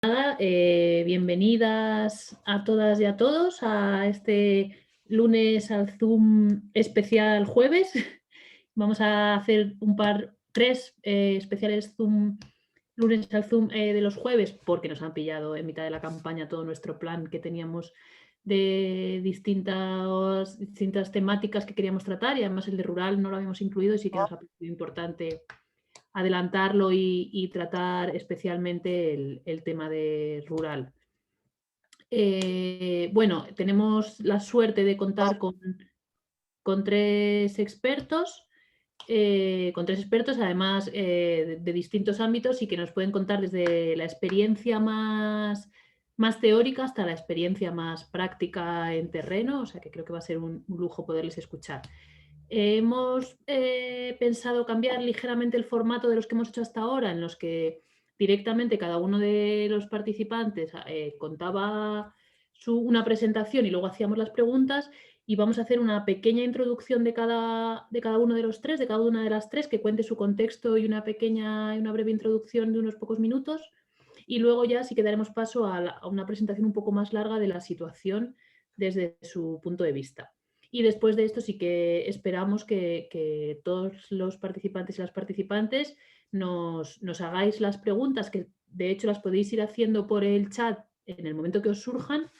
Bienvenidas a todas y a todos a este lunes al Zoom especial jueves. Vamos a hacer tres especiales Zoom, lunes al Zoom de los jueves, porque nos han pillado en mitad de la campaña todo nuestro plan que teníamos de distintas temáticas que queríamos tratar, y además el de rural no lo habíamos incluido y sí que nos ha parecido importante adelantarlo y tratar especialmente el tema de rural. Bueno, tenemos la suerte de contar con tres expertos, además de distintos ámbitos, y que nos pueden contar desde la experiencia más teórica hasta la experiencia más práctica en terreno, o sea que creo que va a ser un lujo poderles escuchar. Hemos pensado cambiar ligeramente el formato de los que hemos hecho hasta ahora, en los que directamente cada uno de los participantes contaba una presentación y luego hacíamos las preguntas, y vamos a hacer una pequeña introducción de cada uno de los tres, de cada una de las tres, que cuente su contexto y una breve introducción de unos pocos minutos, y luego ya sí que daremos paso a una presentación un poco más larga de la situación desde su punto de vista. Y después de esto sí que esperamos que todos los participantes y las participantes nos hagáis las preguntas, que de hecho las podéis ir haciendo por el chat en el momento que os surjan,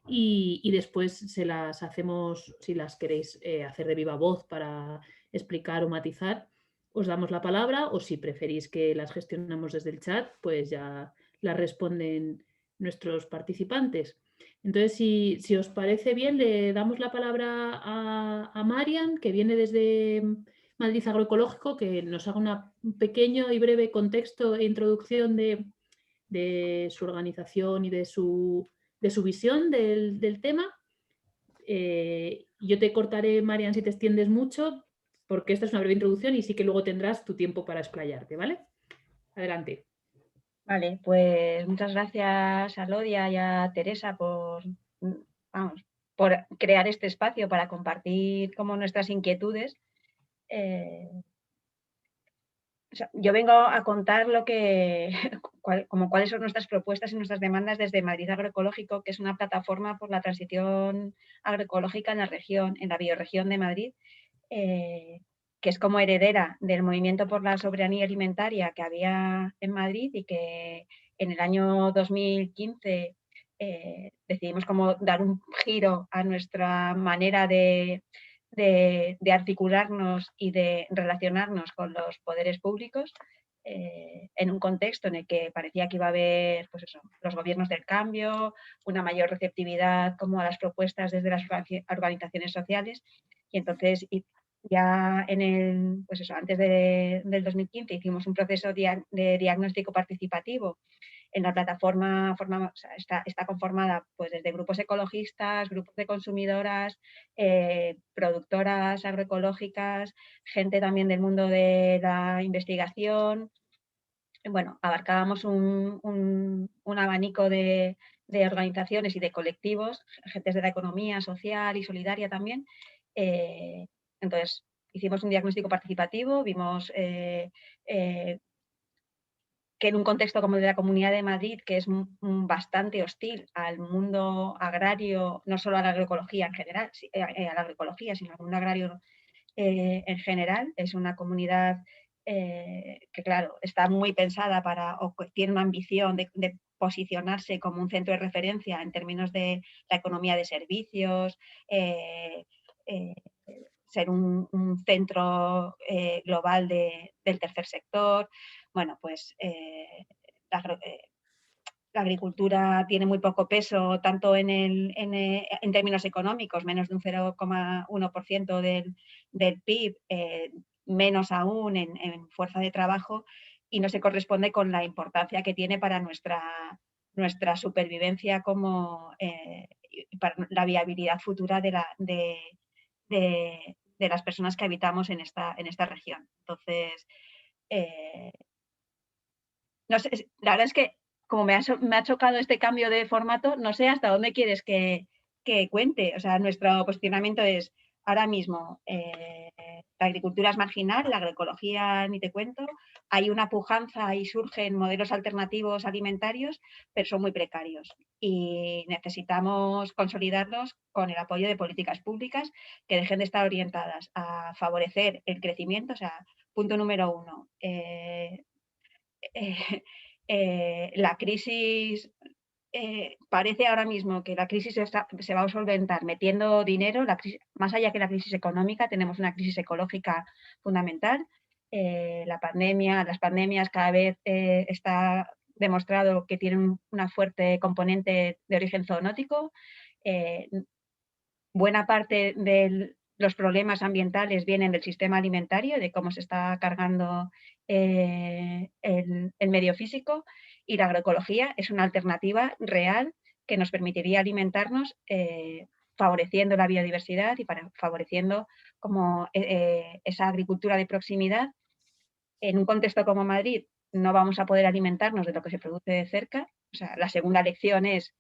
y después se las hacemos, si las queréis hacer de viva voz para explicar o matizar, os damos la palabra, o si preferís que las gestionamos desde el chat, pues ya las responden nuestros participantes. Entonces, si os parece bien, le damos la palabra a Marian, que viene desde Madrid Agroecológico, que nos haga un pequeño y breve contexto e introducción de su organización y de su visión del tema. Yo te cortaré, Marian, si te extiendes mucho, porque esta es una breve introducción y sí que luego tendrás tu tiempo para explayarte, ¿vale? Adelante. Vale, pues muchas gracias a Lodia y a Teresa por crear este espacio para compartir como nuestras inquietudes. Yo vengo a contar cuáles son nuestras propuestas y nuestras demandas desde Madrid Agroecológico, que es una plataforma por la transición agroecológica en la región, en la bioregión de Madrid, que es como heredera del movimiento por la soberanía alimentaria que había en Madrid, y que en el año 2015 decidimos como dar un giro a nuestra manera de articularnos y de relacionarnos con los poderes públicos, en un contexto en el que parecía que iba a haber, pues eso, los gobiernos del cambio, una mayor receptividad como a las propuestas desde las organizaciones sociales. Y entonces ya antes del 2015 hicimos un proceso de diagnóstico participativo. En la plataforma está conformada pues, desde grupos ecologistas, grupos de consumidoras, productoras agroecológicas, gente también del mundo de la investigación. Bueno, abarcábamos un abanico de organizaciones y de colectivos, gentes de la economía social y solidaria también. Entonces, hicimos un diagnóstico participativo, vimos que en un contexto como el de la Comunidad de Madrid, que es bastante hostil al mundo agrario, no solo a la agroecología en general, a la agroecología, sino al mundo agrario en general, es una comunidad que, claro, está muy pensada o tiene una ambición de posicionarse como un centro de referencia en términos de la economía de servicios, ser un centro global del tercer sector. Bueno, pues la agricultura tiene muy poco peso, tanto en términos económicos, menos de un 0,1% del PIB, menos aún en fuerza de trabajo, y no se corresponde con la importancia que tiene para nuestra supervivencia y para la viabilidad futura de las personas que habitamos en esta región. Entonces, no sé, la verdad es que como me ha chocado este cambio de formato, no sé hasta dónde quieres que cuente. O sea, nuestro posicionamiento es ahora mismo La agricultura es marginal, la agroecología ni te cuento. Hay una pujanza y surgen modelos alternativos alimentarios, pero son muy precarios y necesitamos consolidarlos con el apoyo de políticas públicas que dejen de estar orientadas a favorecer el crecimiento. O sea, punto número 1. La crisis, parece ahora mismo que la crisis se va a solventar metiendo dinero. Más allá que la crisis económica, tenemos una crisis ecológica fundamental. Las pandemias cada vez está demostrado que tienen una fuerte componente de origen zoonótico. Buena parte de los problemas ambientales vienen del sistema alimentario, de cómo se está cargando el medio físico, y la agroecología es una alternativa real que nos permitiría alimentarnos favoreciendo la biodiversidad y favoreciendo como, esa agricultura de proximidad. En un contexto como Madrid no vamos a poder alimentarnos de lo que se produce de cerca. O sea, la segunda lección es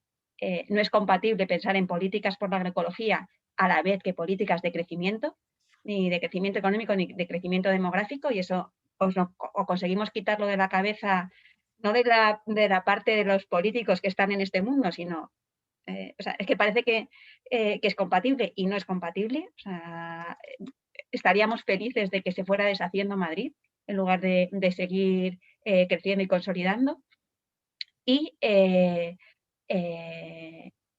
no es compatible pensar en políticas por la agroecología a la vez que políticas de crecimiento, ni de crecimiento económico ni de crecimiento demográfico, y eso o conseguimos quitarlo de la cabeza, no de la parte de los políticos que están en este mundo, sino, o sea, es que parece que es compatible y no es compatible. O sea, estaríamos felices de que se fuera deshaciendo Madrid en lugar de seguir creciendo y consolidando. Y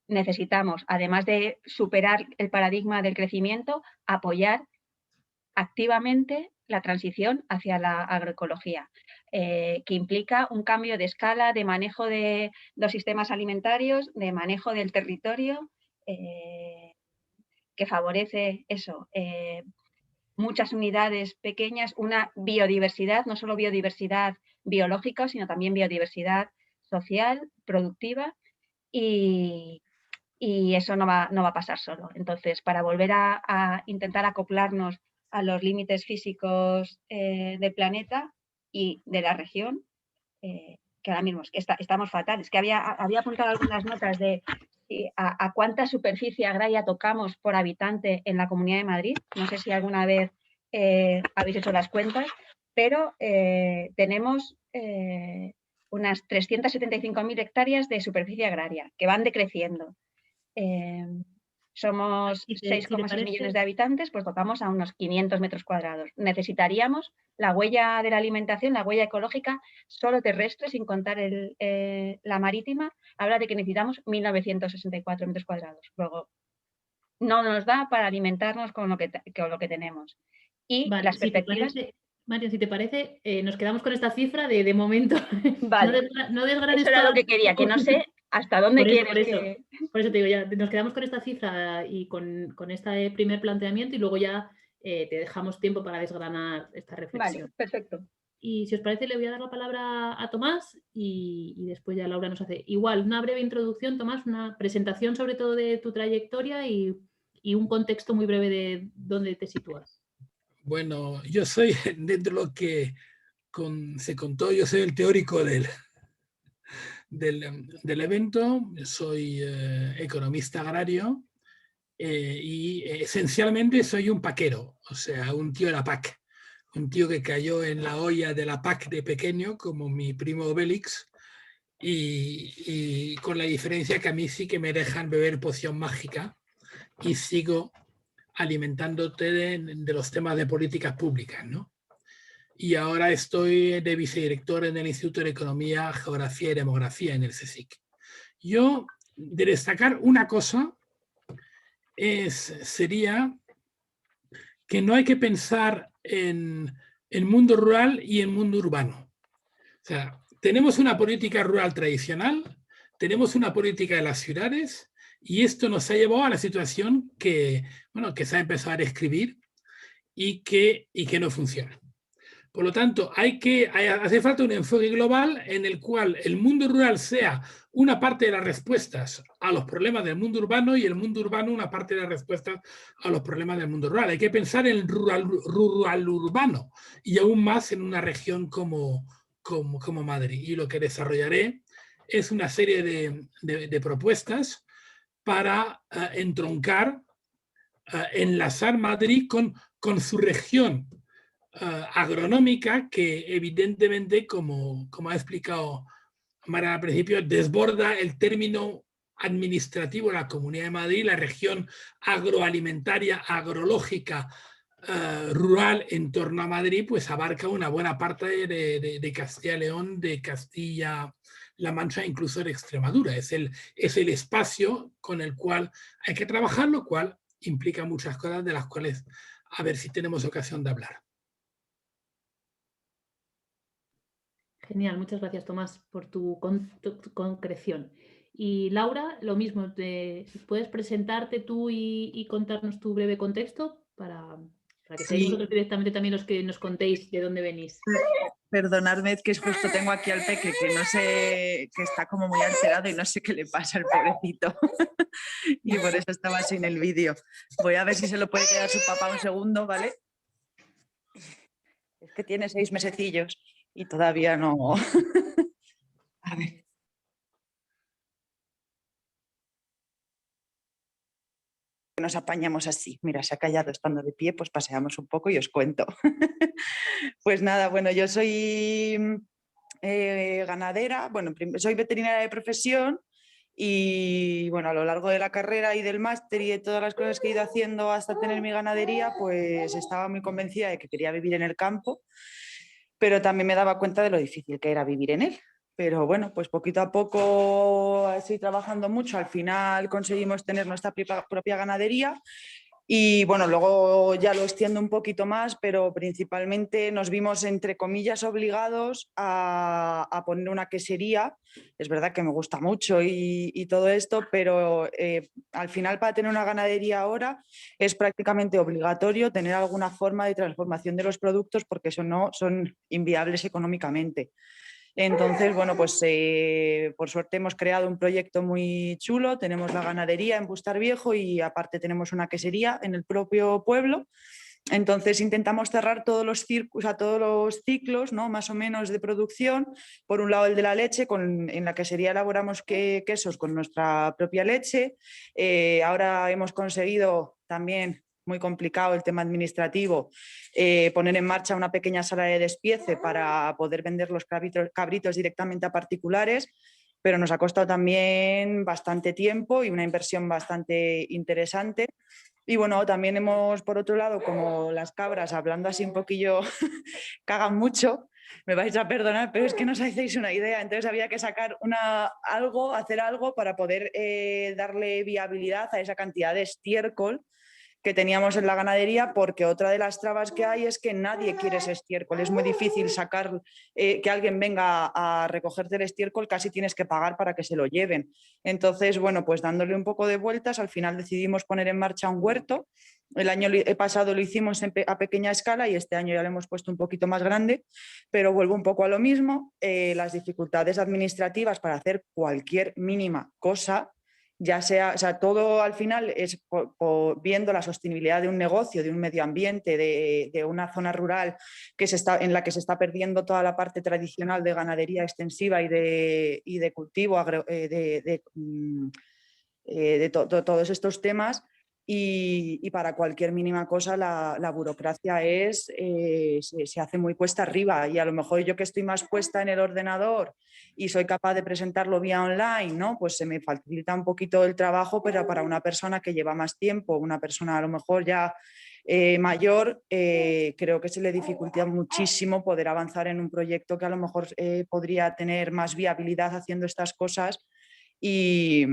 necesitamos, además de superar el paradigma del crecimiento, apoyar activamente la transición hacia la agroecología, que implica un cambio de escala, de manejo de los sistemas alimentarios, de manejo del territorio, que favorece eso, muchas unidades pequeñas, una biodiversidad, no solo biodiversidad biológica, sino también biodiversidad social, productiva, y eso no va a pasar solo. Entonces, para volver a intentar acoplarnos a los límites físicos del planeta y de la región, que ahora mismo estamos fatales. Que había apuntado algunas notas de a cuánta superficie agraria tocamos por habitante en la Comunidad de Madrid. No sé si alguna vez habéis hecho las cuentas, pero tenemos unas 375.000 hectáreas de superficie agraria que van decreciendo. Somos 6,6 millones de habitantes, pues tocamos a unos 500 metros cuadrados. Necesitaríamos la huella de la alimentación, la huella ecológica, solo terrestre, sin contar la marítima, habla de que necesitamos 1.964 metros cuadrados. Luego, no nos da para alimentarnos con lo que tenemos. Y vale, las perspectivas... Mario, si te parece, nos quedamos con esta cifra de momento. Vale. No desgranes. Eso era lo que quería, que no sé hasta dónde quieres que... Por eso te digo, ya nos quedamos con esta cifra y con este primer planteamiento, y luego ya te dejamos tiempo para desgranar esta reflexión. Vale, perfecto. Y si os parece, le voy a dar la palabra a Tomás y después ya Laura nos hace igual una breve introducción, Tomás, una presentación sobre todo de tu trayectoria y un contexto muy breve de dónde te sitúas. Bueno, yo soy, dentro de lo que se contó, yo soy el teórico del evento, soy economista agrario y esencialmente soy un paquero, o sea, un tío de la PAC, un tío que cayó en la olla de la PAC de pequeño, como mi primo Obélix, y con la diferencia que a mí sí que me dejan beber poción mágica y sigo alimentándote de los temas de políticas públicas, ¿no? Y ahora estoy de vicedirector en el Instituto de Economía, Geografía y Demografía en el CSIC. Yo, de destacar una cosa, sería que no hay que pensar en el mundo rural y el mundo urbano. O sea, tenemos una política rural tradicional, tenemos una política de las ciudades, y esto nos ha llevado a la situación que, bueno, que se ha empezado a describir y que no funciona. Por lo tanto, hace falta un enfoque global en el cual el mundo rural sea una parte de las respuestas a los problemas del mundo urbano y el mundo urbano una parte de las respuestas a los problemas del mundo rural. Hay que pensar en el rural urbano y aún más en una región como Madrid. Y lo que desarrollaré es una serie de propuestas para entroncar enlazar Madrid con su región agronómica, que evidentemente, como ha explicado Mara al principio, desborda el término administrativo de la Comunidad de Madrid, la región agroalimentaria, agrológica, rural en torno a Madrid, pues abarca una buena parte de Castilla y León, de Castilla-La Mancha, incluso de Extremadura. Es el espacio con el cual hay que trabajar, lo cual implica muchas cosas de las cuales a ver si tenemos ocasión de hablar. Genial, muchas gracias, Tomás, por tu concreción. Y Laura, lo mismo, ¿puedes presentarte tú y contarnos tu breve contexto para que seáis vosotros directamente también los que nos contéis de dónde venís? Perdonadme, que justo tengo aquí al peque que no sé, que está como muy alterado y no sé qué le pasa al pobrecito. Y por eso estaba así en el vídeo. Voy a ver si se lo puede quedar su papá un segundo, ¿vale? Es que tiene 6 mesecillos y todavía no. A ver. Nos apañamos así. Mira, se ha callado estando de pie, pues paseamos un poco y os cuento. Pues nada, bueno, yo soy ganadera, bueno, soy veterinaria de profesión y bueno, a lo largo de la carrera y del máster y de todas las cosas que he ido haciendo hasta tener mi ganadería, pues estaba muy convencida de que quería vivir en el campo, pero también me daba cuenta de lo difícil que era vivir en él. Pero bueno, pues poquito a poco, así trabajando mucho, al final conseguimos tener nuestra propia ganadería. Y bueno, luego ya lo extiendo un poquito más, pero principalmente nos vimos, entre comillas, obligados a poner una quesería. Es verdad que me gusta mucho y todo esto, pero al final, para tener una ganadería ahora es prácticamente obligatorio tener alguna forma de transformación de los productos, porque eso no son inviables económicamente. Entonces, bueno, pues por suerte hemos creado un proyecto muy chulo. Tenemos la ganadería en Bustar Viejo y aparte tenemos una quesería en el propio pueblo. Entonces intentamos cerrar todos los ciclos, ¿no? Más o menos, de producción. Por un lado, el de la leche, en la quesería elaboramos quesos con nuestra propia leche. Ahora hemos conseguido también, muy complicado el tema administrativo, poner en marcha una pequeña sala de despiece para poder vender los cabritos directamente a particulares, pero nos ha costado también bastante tiempo y una inversión bastante interesante. Y bueno, también hemos, por otro lado, como las cabras, hablando así un poquillo, cagan mucho, me vais a perdonar, pero es que no os hacéis una idea. Entonces había que sacar hacer algo para poder darle viabilidad a esa cantidad de estiércol que teníamos en la ganadería, porque otra de las trabas que hay es que nadie quiere ese estiércol. Es muy difícil sacar, que alguien venga a recogerte el estiércol, casi tienes que pagar para que se lo lleven. Entonces, bueno, pues dándole un poco de vueltas, al final decidimos poner en marcha un huerto. El año pasado lo hicimos a pequeña escala y este año ya lo hemos puesto un poquito más grande, pero vuelvo un poco a lo mismo. Las dificultades administrativas para hacer cualquier mínima cosa, ya sea, o sea, todo al final es viendo la sostenibilidad de un negocio, de un medio ambiente, de una zona rural en la que se está perdiendo toda la parte tradicional de ganadería extensiva y de cultivo, todos estos temas. Y para cualquier mínima cosa la burocracia se hace muy cuesta arriba, y a lo mejor yo, que estoy más puesta en el ordenador y soy capaz de presentarlo vía online, ¿no? Pues se me facilita un poquito el trabajo, pero para una persona que lleva más tiempo, una persona a lo mejor ya mayor, creo que se le dificulta muchísimo poder avanzar en un proyecto que a lo mejor podría tener más viabilidad haciendo estas cosas. Y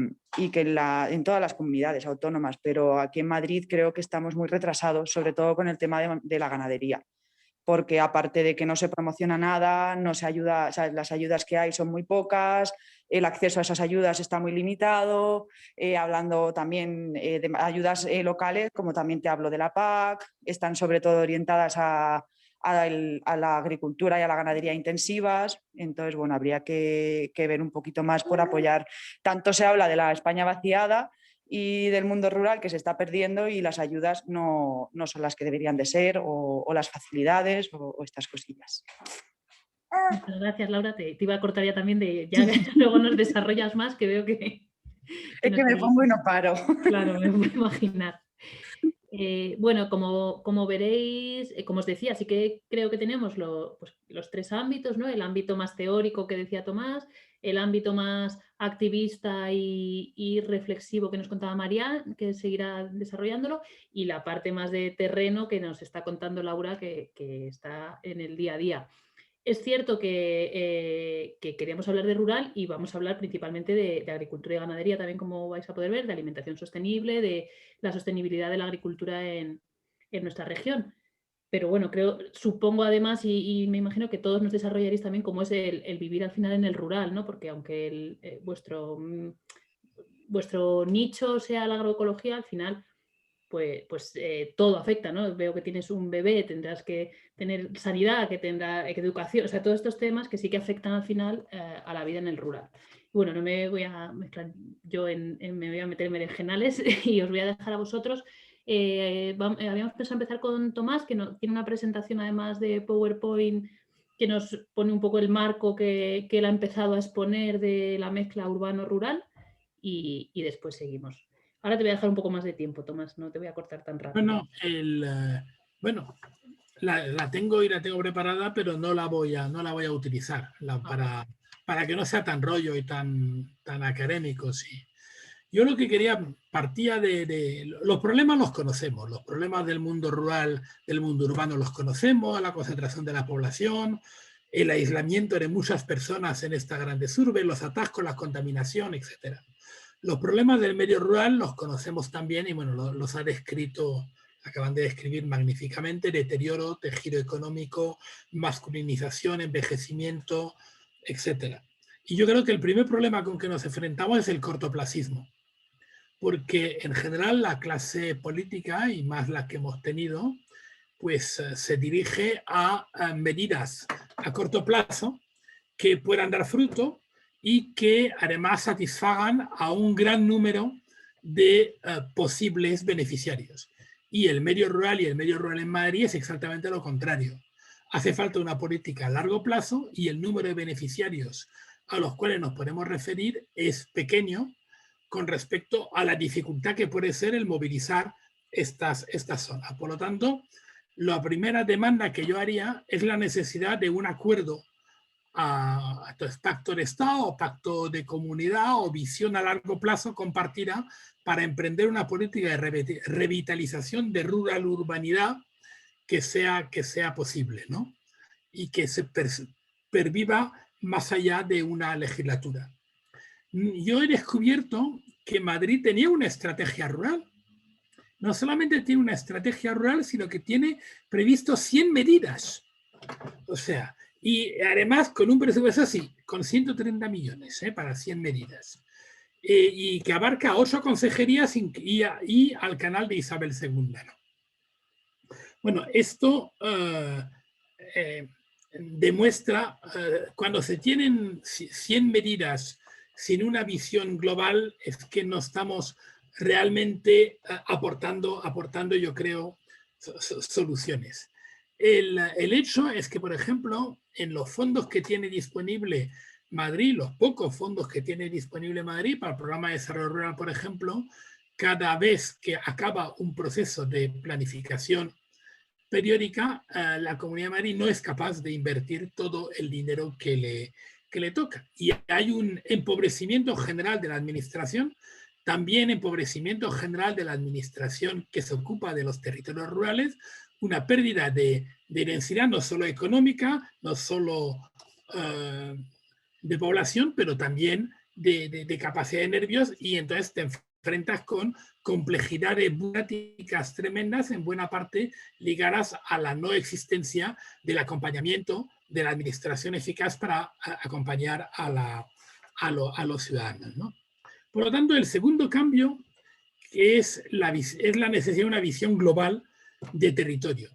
que en todas las comunidades autónomas, pero aquí en Madrid creo que estamos muy retrasados, sobre todo con el tema de la ganadería, porque aparte de que no se promociona nada, no se ayuda, o sea, las ayudas que hay son muy pocas, el acceso a esas ayudas está muy limitado, hablando también de ayudas locales, como también te hablo de la PAC, están sobre todo orientadas a la agricultura y a la ganadería intensivas. Entonces, bueno, habría que ver un poquito más por apoyar. Tanto se habla de la España vaciada y del mundo rural que se está perdiendo, y las ayudas no son las que deberían de ser, o las facilidades o estas cosillas. Muchas gracias, Laura. Te iba a cortar ya también, ya luego nos desarrollas más, que veo que es que me pongo y no paro. Claro, me puedo imaginar. Bueno, como veréis, como os decía, sí que creo que tenemos pues, los tres ámbitos, ¿no? El ámbito más teórico que decía Tomás, el ámbito más activista y reflexivo que nos contaba María, que seguirá desarrollándolo, y la parte más de terreno que nos está contando Laura, que está en el día a día. Es cierto que queríamos hablar de rural y vamos a hablar principalmente de agricultura y ganadería también, como vais a poder ver, de alimentación sostenible, de la sostenibilidad de la agricultura en nuestra región. Pero bueno, supongo además y me imagino que todos nos desarrollaréis también cómo es el vivir al final en el rural, ¿no? Porque aunque vuestro nicho sea la agroecología, al final pues todo afecta, ¿no? Veo que tienes un bebé, tendrás que tener sanidad, que tendrá educación, o sea, todos estos temas que sí que afectan al final a la vida en el rural. Bueno, no me voy a mezclar yo me voy a meter en berenjenales y os voy a dejar a vosotros. Habíamos pensado empezar con Tomás, que tiene una presentación además de PowerPoint que nos pone un poco el marco que él ha empezado a exponer de la mezcla urbano-rural y después seguimos. Ahora te voy a dejar un poco más de tiempo, Tomás, no te voy a cortar tan rápido. Bueno, la tengo y la tengo preparada, pero no la voy a utilizar para que no sea tan rollo y tan académico. Sí. Yo lo que quería partía de los problemas los conocemos, los problemas del mundo rural, del mundo urbano los conocemos, la concentración de la población, el aislamiento de muchas personas en estas grandes urbes, los atascos, la contaminación, etc. Los problemas del medio rural los conocemos también y bueno, los ha descrito, acaban de describir magníficamente: deterioro, tejido económico, masculinización, envejecimiento, etc. Y yo creo que el primer problema con que nos enfrentamos es el cortoplacismo, porque en general la clase política, y más la que hemos tenido, pues se dirige a medidas a corto plazo que puedan dar fruto y que además satisfagan a un gran número de posibles beneficiarios. Y el medio rural en Madrid es exactamente lo contrario. Hace falta una política a largo plazo y el número de beneficiarios a los cuales nos podemos referir es pequeño con respecto a la dificultad que puede ser el movilizar estas zonas. Por lo tanto, la primera demanda que yo haría es la necesidad de un acuerdo, pacto de Estado o pacto de comunidad o visión a largo plazo compartida para emprender una política de revitalización de rural urbanidad que sea posible, ¿no? Y que se perviva más allá de una legislatura. Yo he descubierto que Madrid tenía una estrategia rural. No solamente tiene una estrategia rural, sino que tiene previsto 100 medidas. O sea, y además con un presupuesto así, con 130 millones para 100 medidas. Y que abarca 8 consejerías y al canal de Isabel II. Bueno, esto demuestra, cuando se tienen 100 medidas sin una visión global, es que no estamos realmente aportando, yo creo, soluciones. El hecho es que, por ejemplo, en los fondos que tiene disponible Madrid, los pocos fondos que tiene disponible Madrid para el programa de desarrollo rural, por ejemplo, cada vez que acaba un proceso de planificación periódica, la Comunidad de Madrid no es capaz de invertir todo el dinero que le toca. Y hay un empobrecimiento general de la administración, también empobrecimiento general de la administración que se ocupa de los territorios rurales, una pérdida de densidad no solo económica, no solo de población, pero también de capacidad de nervios, y entonces te enfrentas con complejidades burocráticas tremendas, en buena parte ligadas a la no existencia del acompañamiento de la administración eficaz para acompañar a los ciudadanos, ¿no? Por lo tanto, el segundo cambio es la necesidad de una visión global de territorio.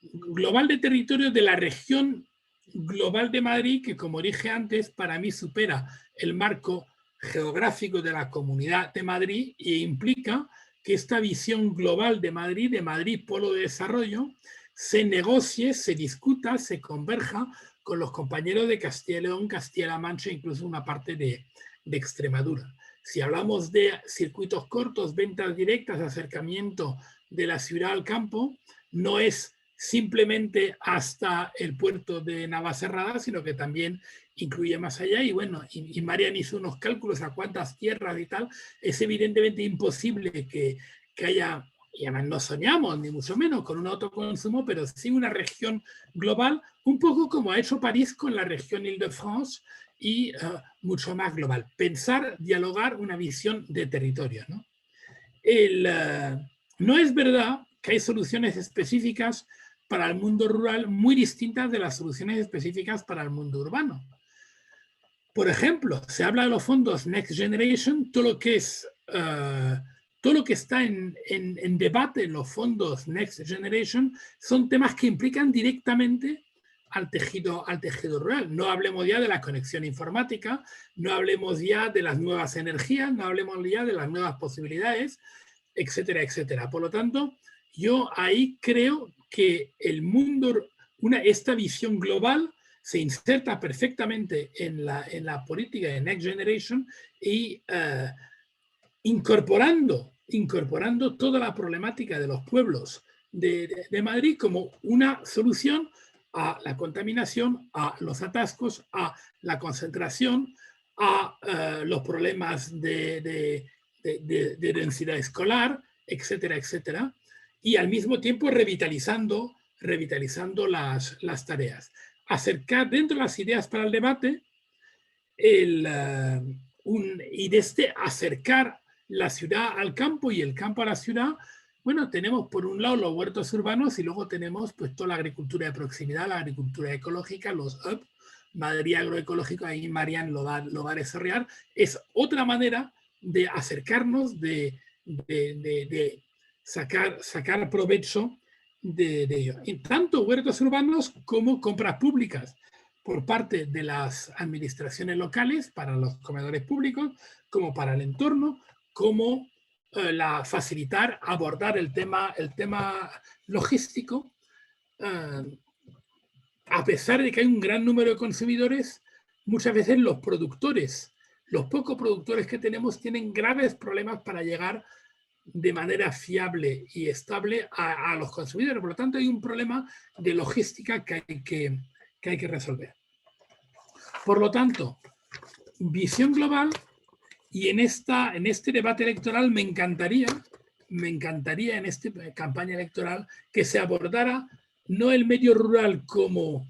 Global de territorio de la región global de Madrid, que, como dije antes, para mí supera el marco geográfico de la Comunidad de Madrid e implica que esta visión global de Madrid polo de desarrollo, se negocie, se discuta, se converja con los compañeros de Castilla y León, Castilla-La Mancha, incluso una parte de de Extremadura. Si hablamos de circuitos cortos, ventas directas, acercamiento de la ciudad al campo, no es simplemente hasta el puerto de Navacerrada, sino que también incluye más allá. Y bueno, y Marian hizo unos cálculos a cuántas tierras y tal. Es evidentemente imposible que haya, y además no soñamos, ni mucho menos, con un autoconsumo, pero sí una región global, un poco como ha hecho París con la región Île-de-France, y mucho más global. Pensar, dialogar una visión de territorio, ¿no? No es verdad que hay soluciones específicas para el mundo rural muy distintas de las soluciones específicas para el mundo urbano. Por ejemplo, se habla de los fondos Next Generation, todo lo que es todo lo que está en debate en los fondos Next Generation son temas que implican directamente al tejido rural. No hablemos ya de la conexión informática, no hablemos ya de las nuevas energías, no hablemos ya de las nuevas posibilidades, etcétera, etcétera. Por lo tanto, yo ahí creo que el mundo, esta visión global se inserta perfectamente en la política de Next Generation y incorporando toda la problemática de los pueblos de Madrid como una solución a la contaminación, a los atascos, a la concentración, a los problemas de densidad escolar, etcétera, etcétera, y al mismo tiempo revitalizando las tareas. Acercar dentro de las ideas para el debate y desde acercar la ciudad al campo y el campo a la ciudad. Bueno, tenemos por un lado los huertos urbanos y luego tenemos pues toda la agricultura de proximidad, la agricultura ecológica, los UP, Madrid agroecológico, ahí Marian lo va a desarrollar. Es otra manera de acercarnos, de sacar provecho de ello. Y tanto huertos urbanos como compras públicas por parte de las administraciones locales para los comedores públicos, como para el entorno, como facilitar, abordar el tema logístico, a pesar de que hay un gran número de consumidores, muchas veces los pocos productores que tenemos tienen graves problemas para llegar de manera fiable y estable a los consumidores. Por lo tanto, hay un problema de logística que hay que resolver. Por lo tanto, visión global, y en este debate electoral me encantaría en esta campaña electoral que se abordara no el medio rural como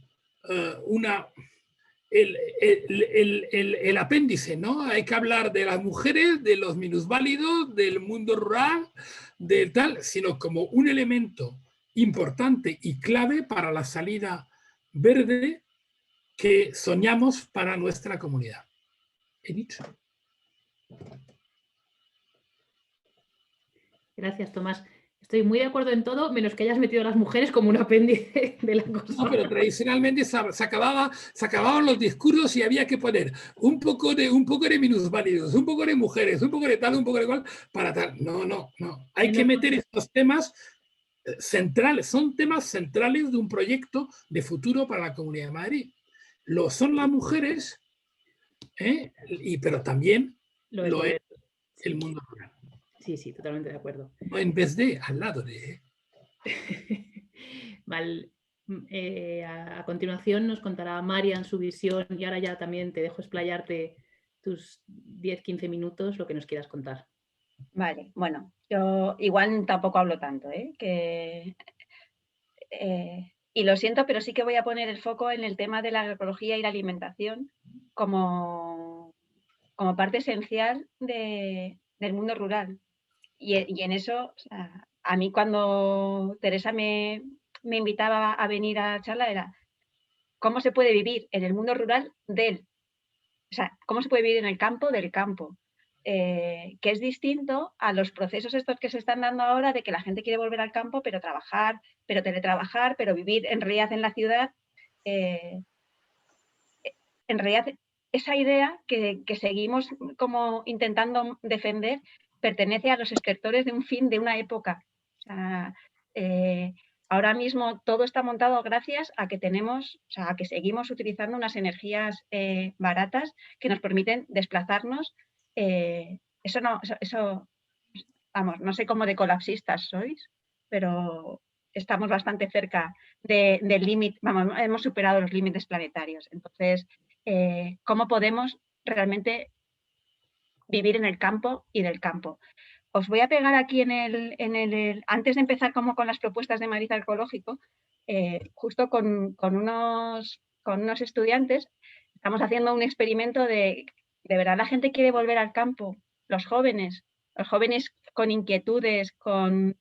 el apéndice, ¿no? Hay que hablar de las mujeres, de los minusválidos, del mundo rural, de tal, sino como un elemento importante y clave para la salida verde que soñamos para nuestra comunidad. He dicho. Gracias, Tomás. Estoy muy de acuerdo en todo, menos que hayas metido a las mujeres como un apéndice de la cosa. No, pero tradicionalmente se acababan los discursos y había que poner un poco de minusválidos, un poco de mujeres, un poco de tal, un poco de cual, para tal. No. Hay que meter estos temas centrales, son temas centrales de un proyecto de futuro para la Comunidad de Madrid. Lo son las mujeres, pero también lo es el mundo rural. Sí, totalmente de acuerdo. No en vez de, al lado de. Vale. A continuación nos contará Marian su visión y ahora ya también te dejo explayarte tus 10-15 minutos, lo que nos quieras contar. Vale, bueno, yo igual tampoco hablo tanto, y lo siento, pero sí que voy a poner el foco en el tema de la agroecología y la alimentación como parte esencial del mundo rural. Y en eso, o sea, a mí cuando Teresa me invitaba a venir a charla era cómo se puede vivir en el mundo rural o sea, cómo se puede vivir en el campo del campo, que es distinto a los procesos estos que se están dando ahora de que la gente quiere volver al campo, pero trabajar, pero teletrabajar, pero vivir en realidad en la ciudad. En realidad, esa idea que seguimos como intentando defender pertenece a los estertores de un fin de una época. O sea, ahora mismo todo está montado gracias a que tenemos, o sea, a que seguimos utilizando unas energías baratas que nos permiten desplazarnos. Vamos, no sé cómo de colapsistas sois, pero estamos bastante cerca del límite, vamos, hemos superado los límites planetarios. Entonces, ¿cómo podemos realmente vivir en el campo y del campo? Os voy a pegar aquí antes de empezar como con las propuestas de Madrid Agroecológico, justo con unos estudiantes, estamos haciendo un experimento de verdad la gente quiere volver al campo, los jóvenes con inquietudes, con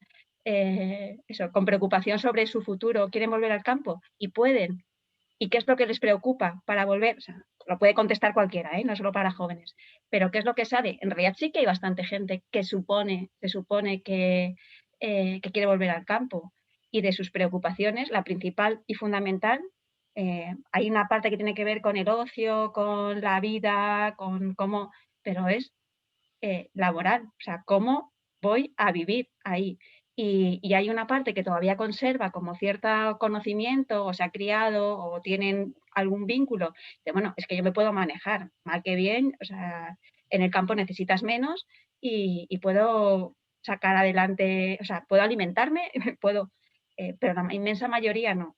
preocupación sobre su futuro, quieren volver al campo y pueden. ¿Y qué es lo que les preocupa para volver? O sea, lo puede contestar cualquiera, no solo para jóvenes. Pero ¿qué es lo que sabe? En realidad sí que hay bastante gente que se supone que quiere volver al campo. Y de sus preocupaciones, la principal y fundamental, hay una parte que tiene que ver con el ocio, con la vida, con cómo, pero es laboral, o sea, cómo voy a vivir ahí. Y hay una parte que todavía conserva como cierto conocimiento, o se ha criado, o tienen algún vínculo, de bueno, es que yo me puedo manejar, mal que bien, o sea, en el campo necesitas menos y puedo sacar adelante, o sea, puedo alimentarme, pero la inmensa mayoría no.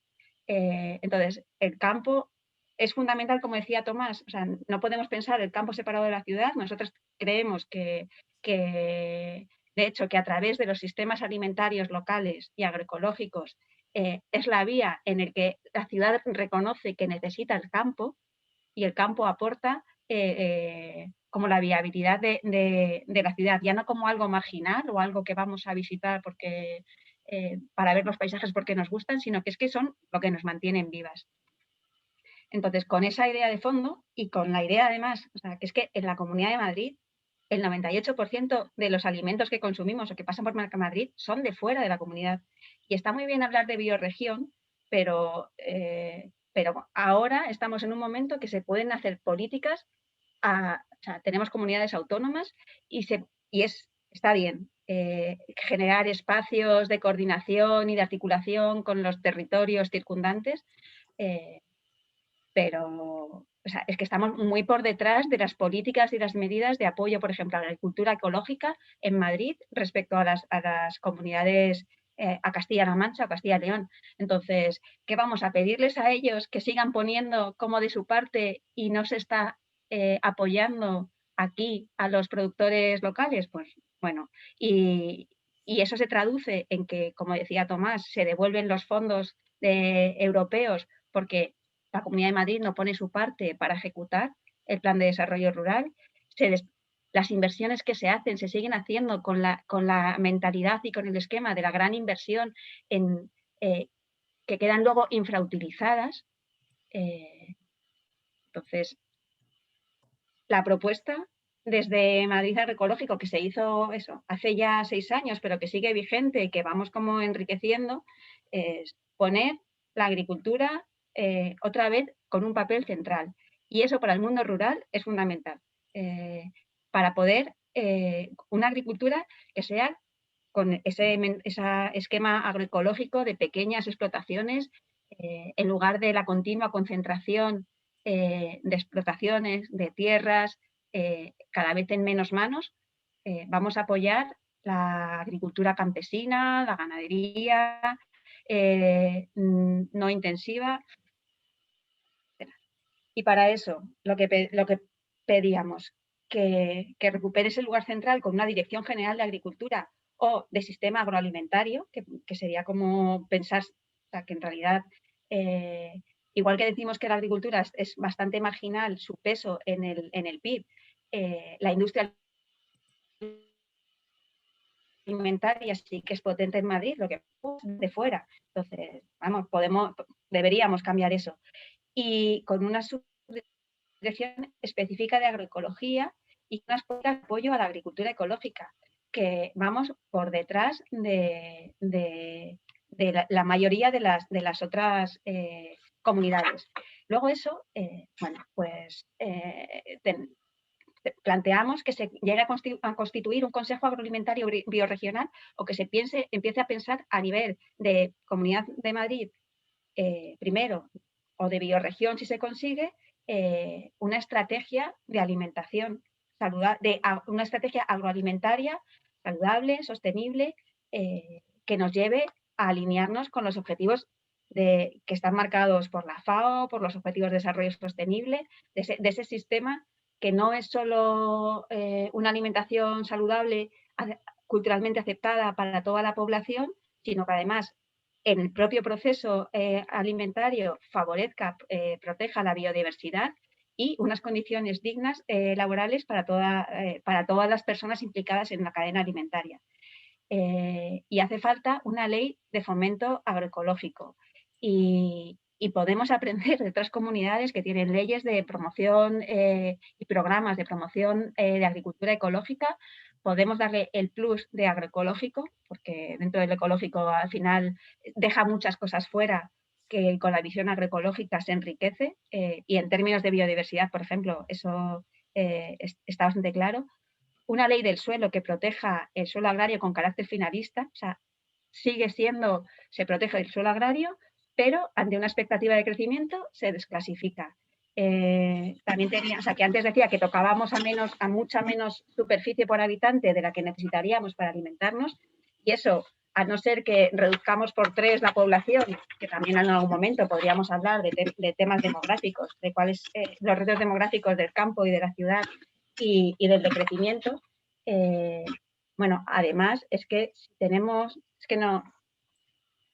Entonces, el campo es fundamental, como decía Tomás, o sea, no podemos pensar el campo separado de la ciudad. Nosotros creemos que de hecho, que a través de los sistemas alimentarios locales y agroecológicos es la vía en la que la ciudad reconoce que necesita el campo y el campo aporta como la viabilidad de la ciudad, ya no como algo marginal o algo que vamos a visitar para ver los paisajes porque nos gustan, sino que es que son lo que nos mantienen vivas. Entonces, con esa idea de fondo y con la idea además, o sea, que es que en la Comunidad de Madrid el 98% de los alimentos que consumimos o que pasan por Mercamadrid son de fuera de la comunidad. Y está muy bien hablar de bioregión, pero ahora estamos en un momento que se pueden hacer políticas, o sea, tenemos comunidades autónomas está bien generar espacios de coordinación y de articulación con los territorios circundantes, pero o sea, es que estamos muy por detrás de las políticas y las medidas de apoyo, por ejemplo, a la agricultura ecológica en Madrid respecto a las comunidades, a Castilla-La Mancha o Castilla-León. Entonces, ¿qué vamos a pedirles a ellos que sigan poniendo como de su parte y no se está apoyando aquí a los productores locales? Pues bueno, y eso se traduce en que, como decía Tomás, se devuelven los fondos europeos porque la Comunidad de Madrid no pone su parte para ejecutar el plan de desarrollo rural. Las inversiones que se hacen se siguen haciendo con la mentalidad y con el esquema de la gran inversión que quedan luego infrautilizadas. Entonces, la propuesta desde Madrid Agroecológico, que se hizo eso hace ya 6 años, pero que sigue vigente y que vamos como enriqueciendo, es poner la agricultura otra vez con un papel central. Y eso para el mundo rural es fundamental. Para poder una agricultura que sea con ese esquema agroecológico de pequeñas explotaciones, en lugar de la continua concentración de explotaciones, de tierras, cada vez en menos manos. Vamos a apoyar la agricultura campesina, la ganadería no intensiva. Y para eso, lo que pedíamos, que recupere ese lugar central con una Dirección General de Agricultura o de Sistema Agroalimentario, que sería como pensar, o sea, que en realidad, igual que decimos que la agricultura es bastante marginal, su peso en el PIB, la industria alimentaria sí que es potente en Madrid, lo que de fuera. Entonces, vamos, deberíamos cambiar eso. Y con una subdirección específica de agroecología y unas políticas de apoyo a la agricultura ecológica, que vamos por detrás de la mayoría de las otras comunidades. Luego eso, bueno, pues planteamos que se llegue a constituir un Consejo Agroalimentario Bioregional o que se empiece a pensar a nivel de Comunidad de Madrid, primero, o de bioregión si se consigue, una estrategia de alimentación saludable, una estrategia agroalimentaria saludable, sostenible, que nos lleve a alinearnos con los objetivos que están marcados por la FAO, por los Objetivos de Desarrollo Sostenible, de ese sistema que no es solo una alimentación saludable, culturalmente aceptada para toda la población, sino que además en el propio proceso alimentario favorezca, proteja la biodiversidad y unas condiciones dignas laborales para todas las personas implicadas en la cadena alimentaria. Y hace falta una ley de fomento agroecológico. Y podemos aprender de otras comunidades que tienen leyes de promoción y programas de promoción de agricultura ecológica. Podemos darle el plus de agroecológico, porque dentro del ecológico al final deja muchas cosas fuera que con la visión agroecológica se enriquece. Y en términos de biodiversidad, por ejemplo, eso está bastante claro. Una ley del suelo que proteja el suelo agrario con carácter finalista, o sea, se protege el suelo agrario, pero ante una expectativa de crecimiento se desclasifica. También que antes decía que tocábamos a mucha menos superficie por habitante de la que necesitaríamos para alimentarnos, y eso, a no ser que reduzcamos por 3 la población, que también en algún momento podríamos hablar de temas demográficos, de cuáles los retos demográficos del campo y de la ciudad y del decrecimiento. Bueno, además es que tenemos, es que no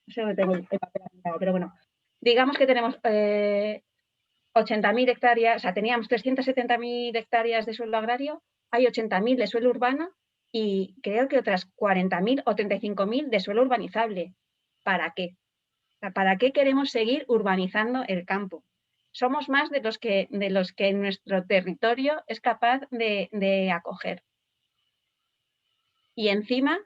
sé dónde tengo el papel apuntado, pero bueno, digamos que tenemos 80.000 hectáreas, o sea, teníamos 370.000 hectáreas de suelo agrario, hay 80.000 de suelo urbano y creo que otras 40.000 o 35.000 de suelo urbanizable. ¿Para qué? O sea, ¿para qué queremos seguir urbanizando el campo? Somos más de los que nuestro territorio es capaz de acoger. Y encima,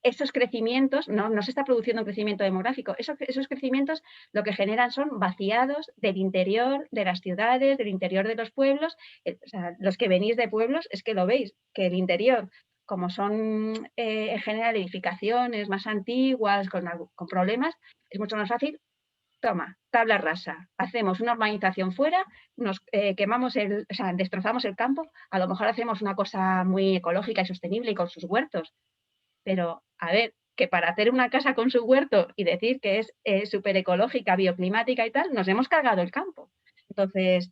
esos crecimientos, no se está produciendo un crecimiento demográfico, esos crecimientos lo que generan son vaciados del interior de las ciudades, del interior de los pueblos. O sea, los que venís de pueblos es que lo veis, que el interior, como son en general edificaciones más antiguas, con problemas, es mucho más fácil. Toma, tabla rasa, hacemos una urbanización fuera, nos quemamos destrozamos el campo, a lo mejor hacemos una cosa muy ecológica y sostenible y con sus huertos, pero a ver, que para hacer una casa con su huerto y decir que es súper ecológica, bioclimática y tal, nos hemos cargado el campo. Entonces,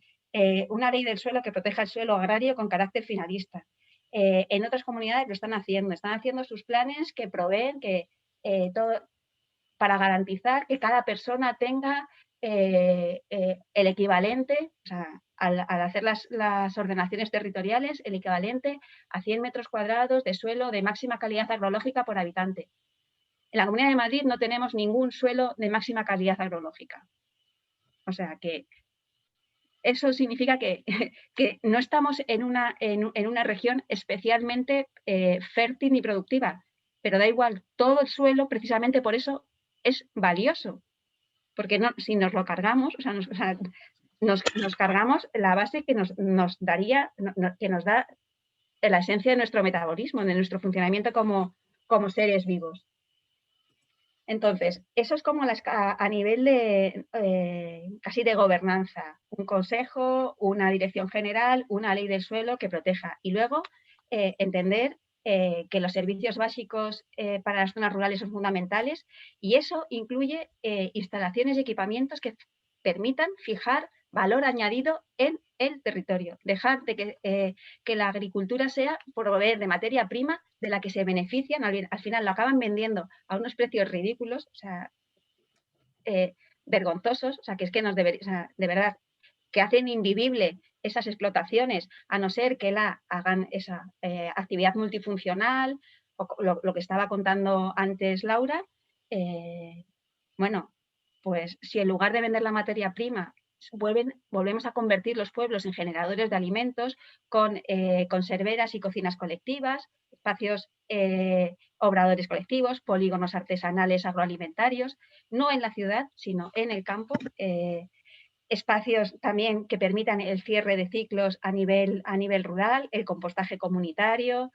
una ley del suelo que proteja el suelo agrario con carácter finalista. En otras comunidades lo están haciendo sus planes que proveen que todo, para garantizar que cada persona tenga el equivalente, o sea, al hacer las ordenaciones territoriales, el equivalente a 100 metros cuadrados de suelo de máxima calidad agrológica por habitante. En la Comunidad de Madrid no tenemos ningún suelo de máxima calidad agrológica. O sea que eso significa que no estamos en una región especialmente fértil ni productiva, pero da igual, todo el suelo precisamente por eso es valioso, porque si nos lo cargamos, o sea, nos cargamos la base que nos daría, que nos da la esencia de nuestro metabolismo, de nuestro funcionamiento como seres vivos. Entonces, eso es como a nivel de casi de gobernanza, un consejo, una dirección general, una ley del suelo que proteja, y luego entender que los servicios básicos para las zonas rurales son fundamentales, y eso incluye instalaciones y equipamientos que permitan fijar valor añadido en el territorio, dejar de que la agricultura sea proveer de materia prima de la que se benefician, al final lo acaban vendiendo a unos precios ridículos, o sea, vergonzosos, o sea, que es que de verdad, que hacen invivible esas explotaciones, a no ser que hagan esa actividad multifuncional, o lo que estaba contando antes Laura. Bueno, pues si en lugar de vender la materia prima volvemos a convertir los pueblos en generadores de alimentos con conserveras y cocinas colectivas, espacios obradores colectivos, polígonos artesanales agroalimentarios, no en la ciudad, sino en el campo, espacios también que permitan el cierre de ciclos a nivel rural, el compostaje comunitario,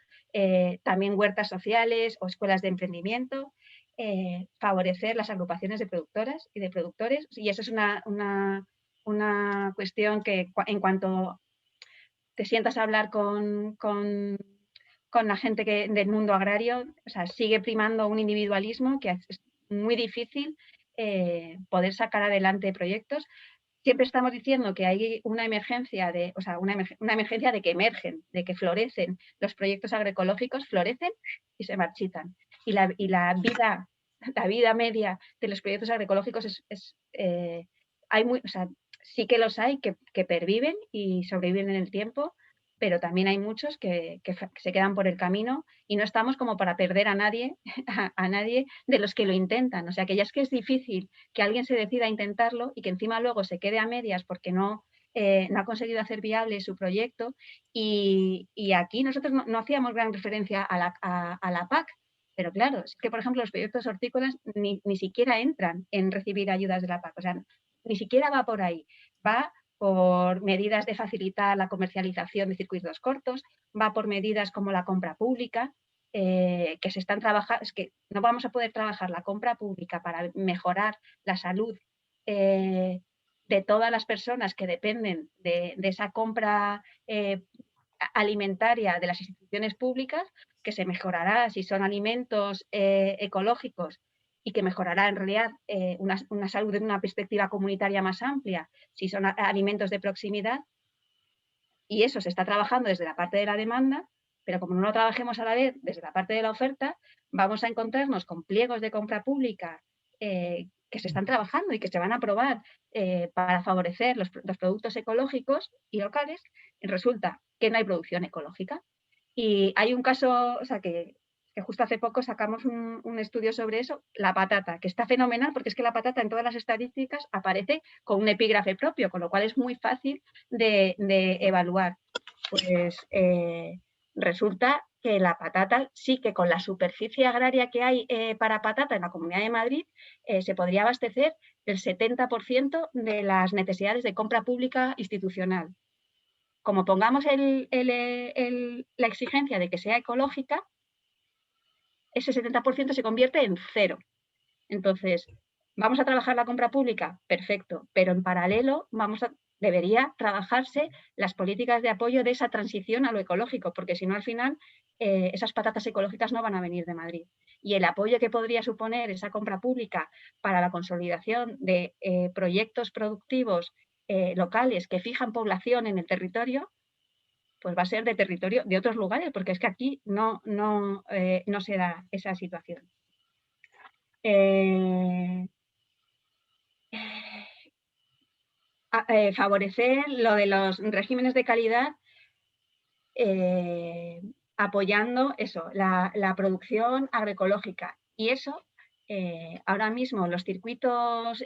también huertas sociales o escuelas de emprendimiento, favorecer las agrupaciones de productoras y de productores. Y eso es una cuestión que en cuanto te sientas a hablar con la gente del mundo agrario, o sea, sigue primando un individualismo que es muy difícil poder sacar adelante proyectos. Siempre estamos diciendo que hay una emergencia una emergencia de que emergen, de que florecen. Los proyectos agroecológicos florecen y se marchitan. Y la vida media de los proyectos agroecológicos sí que los hay que perviven y sobreviven en el tiempo, pero también hay muchos que se quedan por el camino y no estamos como para perder a nadie, a nadie de los que lo intentan. O sea, que ya es que es difícil que alguien se decida a intentarlo y que encima luego se quede a medias porque no ha conseguido hacer viable su proyecto. Y aquí nosotros no hacíamos gran referencia a la PAC, pero claro, es que por ejemplo los proyectos hortícolas ni siquiera entran en recibir ayudas de la PAC. O sea, ni siquiera va por ahí. Va por medidas de facilitar la comercialización de circuitos cortos, va por medidas como la compra pública, que se están trabajando. Es que no vamos a poder trabajar la compra pública para mejorar la salud de todas las personas que dependen de esa compra alimentaria de las instituciones públicas, que se mejorará si son alimentos ecológicos y que mejorará en realidad una salud en una perspectiva comunitaria más amplia, si son alimentos de proximidad. Y eso se está trabajando desde la parte de la demanda, pero como no lo trabajemos a la vez desde la parte de la oferta, vamos a encontrarnos con pliegos de compra pública que se están trabajando y que se van a aprobar para favorecer los productos ecológicos y locales, y resulta que no hay producción ecológica. Y hay un caso, o sea, que justo hace poco sacamos un estudio sobre eso, la patata, que está fenomenal porque es que la patata en todas las estadísticas aparece con un epígrafe propio, con lo cual es muy fácil de evaluar. Pues resulta que la patata sí que con la superficie agraria que hay para patata en la Comunidad de Madrid se podría abastecer el 70% de las necesidades de compra pública institucional. Como pongamos la exigencia de que sea ecológica, ese 70% se convierte en cero. Entonces, ¿vamos a trabajar la compra pública? Perfecto, pero en paralelo debería trabajarse las políticas de apoyo de esa transición a lo ecológico, porque si no, al final, esas patatas ecológicas no van a venir de Madrid. Y el apoyo que podría suponer esa compra pública para la consolidación de proyectos productivos locales que fijan población en el territorio, pues va a ser de territorio de otros lugares, porque es que aquí no se da esa situación. Favorecer lo de los regímenes de calidad, apoyando eso, la producción agroecológica. Y eso, ahora mismo los circuitos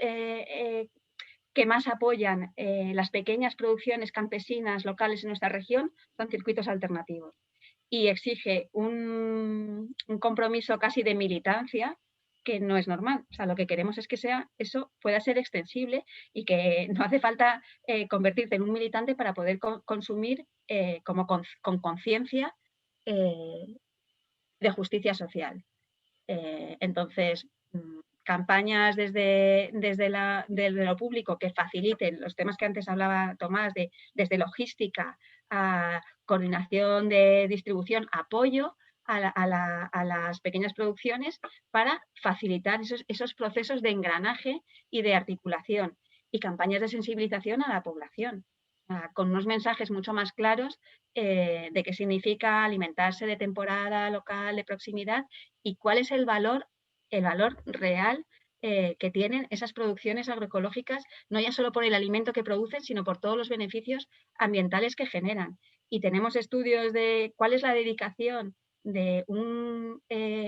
que más apoyan las pequeñas producciones campesinas locales en nuestra región son circuitos alternativos. Y exige un compromiso casi de militancia que no es normal. O sea, lo que queremos es que eso pueda ser extensible y que no hace falta convertirte en un militante para poder consumir con conciencia de justicia social. Entonces, campañas desde lo público que faciliten los temas que antes hablaba Tomás, desde logística a coordinación de distribución, apoyo a las pequeñas producciones para facilitar esos procesos de engranaje y de articulación, y campañas de sensibilización a la población, con unos mensajes mucho más claros de qué significa alimentarse de temporada, local, de proximidad, y cuál es el valor real que tienen esas producciones agroecológicas, no ya solo por el alimento que producen, sino por todos los beneficios ambientales que generan. Y tenemos estudios de cuál es la dedicación de un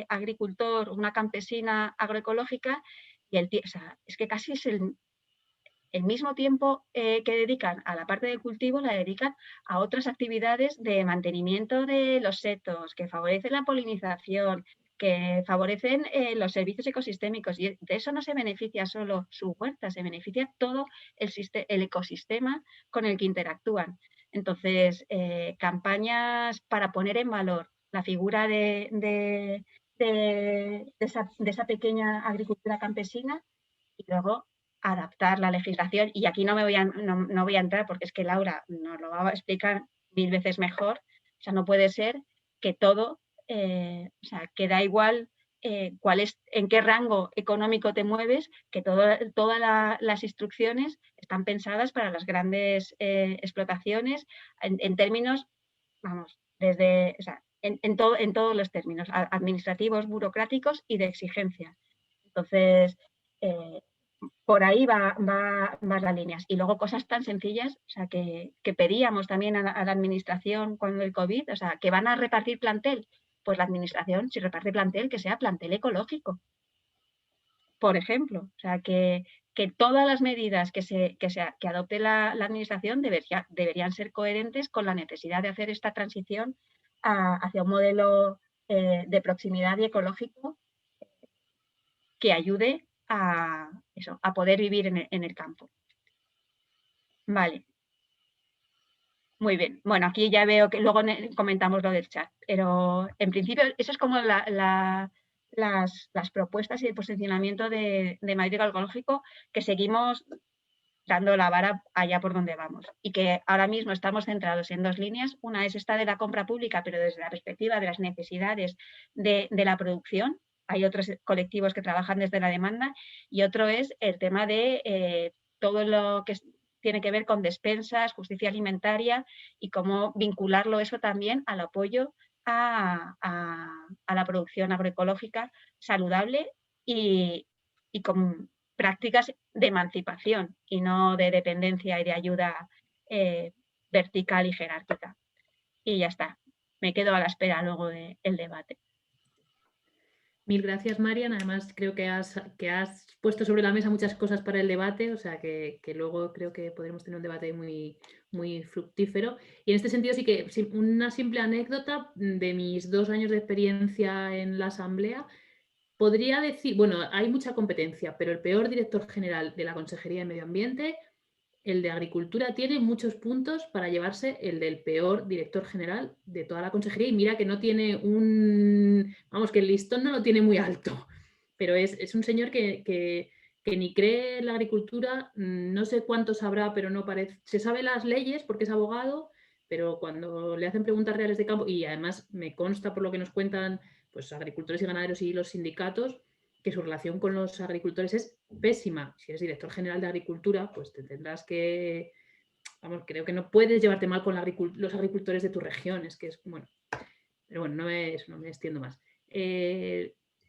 agricultor, una campesina agroecológica, y es que casi es el mismo tiempo que dedican a la parte del cultivo, la dedican a otras actividades de mantenimiento de los setos, que favorecen la polinización, que favorecen los servicios ecosistémicos, y de eso no se beneficia solo su huerta, se beneficia todo el ecosistema con el que interactúan. Entonces, campañas para poner en valor la figura de esa pequeña agricultura campesina, y luego adaptar la legislación. Y aquí no voy a entrar, porque es que Laura nos lo va a explicar 1000 veces mejor. O sea, no puede ser que todo, o sea, que da igual en qué rango económico te mueves, que todas las instrucciones están pensadas para las grandes explotaciones en términos, vamos, desde, o sea, en todos los términos, administrativos, burocráticos y de exigencia. Entonces, por ahí van las líneas. Y luego cosas tan sencillas, o sea, que pedíamos también a la administración cuando el COVID, o sea, que van a repartir plantel. Pues la administración, si reparte plantel, que sea plantel ecológico, por ejemplo. O sea, que todas las medidas que adopte la administración deberían ser coherentes con la necesidad de hacer esta transición hacia un modelo de proximidad y ecológico que ayude a poder vivir en el campo. Vale. Muy bien. Bueno, aquí ya veo que luego comentamos lo del chat, pero en principio eso es como las propuestas y el posicionamiento de Madrid Ecológico, que seguimos dando la vara allá por donde vamos, y que ahora mismo estamos centrados en 2 líneas. Una es esta de la compra pública, pero desde la perspectiva de las necesidades de la producción. Hay otros colectivos que trabajan desde la demanda, y otro es el tema de todo lo que tiene que ver con despensas, justicia alimentaria, y cómo vincularlo eso también al apoyo a la producción agroecológica saludable y con prácticas de emancipación y no de dependencia y de ayuda vertical y jerárquica. Y ya está. Me quedo a la espera luego del debate. Mil gracias, Marian. Además, creo que has puesto sobre la mesa muchas cosas para el debate, o sea que luego creo que podremos tener un debate muy, muy fructífero. Y en este sentido sí que una simple anécdota de mis 2 años de experiencia en la Asamblea. Podría decir, bueno, hay mucha competencia, pero el peor director general de la Consejería de Medio Ambiente, el de Agricultura, tiene muchos puntos para llevarse el del peor director general de toda la consejería, y mira que no tiene vamos, que el listón no lo tiene muy alto, pero es un señor que ni cree en la agricultura, no sé cuánto sabrá, pero no parece, se sabe las leyes porque es abogado, pero cuando le hacen preguntas reales de campo, y además me consta por lo que nos cuentan pues agricultores y ganaderos y los sindicatos, que su relación con los agricultores es pésima. Si eres director general de Agricultura, pues te tendrás que... Vamos, creo que no puedes llevarte mal con los agricultores de tu región. Es que es, bueno, pero bueno, no me extiendo más.